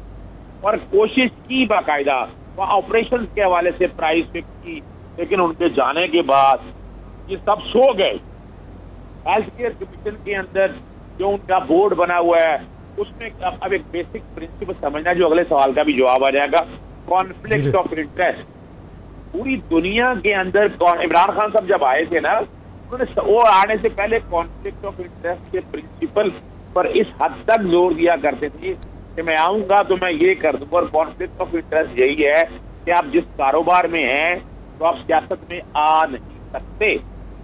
और कोशिश की बाकायदा वहाँ ऑपरेशन के हवाले से प्राइस फिक्स की, लेकिन उनके जाने के बाद ये सब सो गए। हेल्थ केयर कमीशन के अंदर जो उनका बोर्ड बना हुआ है उसमें अब एक बेसिक प्रिंसिपल समझना, जो अगले सवाल का भी जवाब आ जाएगा, कॉन्फ्लिक्ट ऑफ इंटरेस्ट। पूरी दुनिया के अंदर इमरान खान साहब जब आए थे ना, उन्होंने वो आने से पहले कॉन्फ्लिक्ट ऑफ इंटरेस्ट के प्रिंसिपल पर इस हद तक जोर दिया करते थे कि मैं आऊंगा तो मैं ये कर दूंगा। और कॉन्फ्लिक्ट ऑफ इंटरेस्ट यही है कि आप जिस कारोबार में हैं तो आप सियासत में आ नहीं सकते।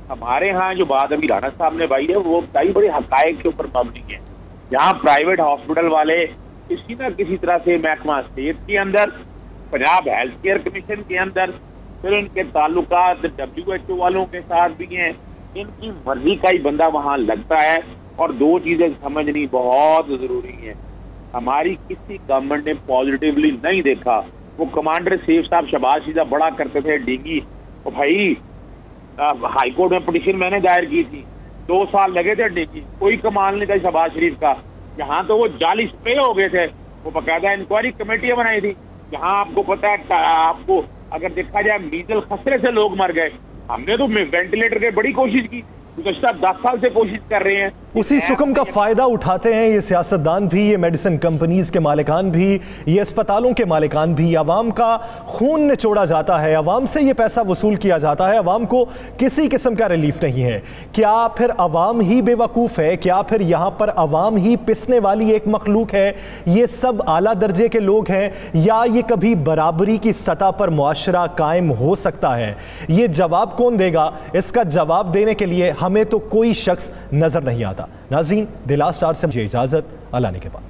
हमारे यहाँ जो बात अभी राणा साहब ने भाई है वो कई बड़े हकायक के ऊपर मबनी है। यहाँ प्राइवेट हॉस्पिटल वाले किसी न किसी तरह से महकमा सेहत के अंदर, पंजाब हेल्थ केयर कमीशन के अंदर, फिर इनके ताल्लुकात WHO वालों के साथ भी हैं, इनकी मर्जी का ही बंदा वहाँ लगता है। और दो चीजें समझनी बहुत जरूरी है, हमारी किसी गवर्नमेंट ने पॉजिटिवली नहीं देखा। वो कमांडर सेफ साहब शहबाज सीधा बड़ा करते थे डींगी, तो भाई हाई कोर्ट में पिटीशन मैंने दायर की थी, 2 साल लगे थे डींगी, कोई कमाल नहीं था शहबाज शरीफ का। यहाँ तो वो जाली स्प्रे हो गए थे, वो बकायदा इंक्वायरी कमेटियां बनाई थी। यहाँ आपको पता है, आपको अगर देखा जाए मीजल खसरे से लोग मर गए, हमने तो वेंटिलेटर की बड़ी कोशिश की, 10 साल से कोशिश कर रहे हैं। उसी सुकम का फायदा उठाते हैं ये सियासतदान भी, ये मेडिसिन कंपनीज के मालिकान भी, ये अस्पतालों के मालिकान भी। अवाम का खून निचोड़ा जाता है, अवाम से ये पैसा वसूल किया जाता है, अवाम को किसी किस्म का रिलीफ नहीं है। क्या फिर अवाम ही बेवकूफ़ है? क्या फिर यहाँ पर अवाम ही पिसने वाली एक मखलूक है? ये सब आला दर्जे के लोग हैं या ये कभी बराबरी की सतह पर मुआशरा कायम हो सकता है? ये जवाब कौन देगा? इसका जवाब देने के लिए हमें तो कोई शख्स नजर नहीं आता। नाज़रीन, द लास्ट आवर से मुझे इजाजत, अल्लाह ने के बाद।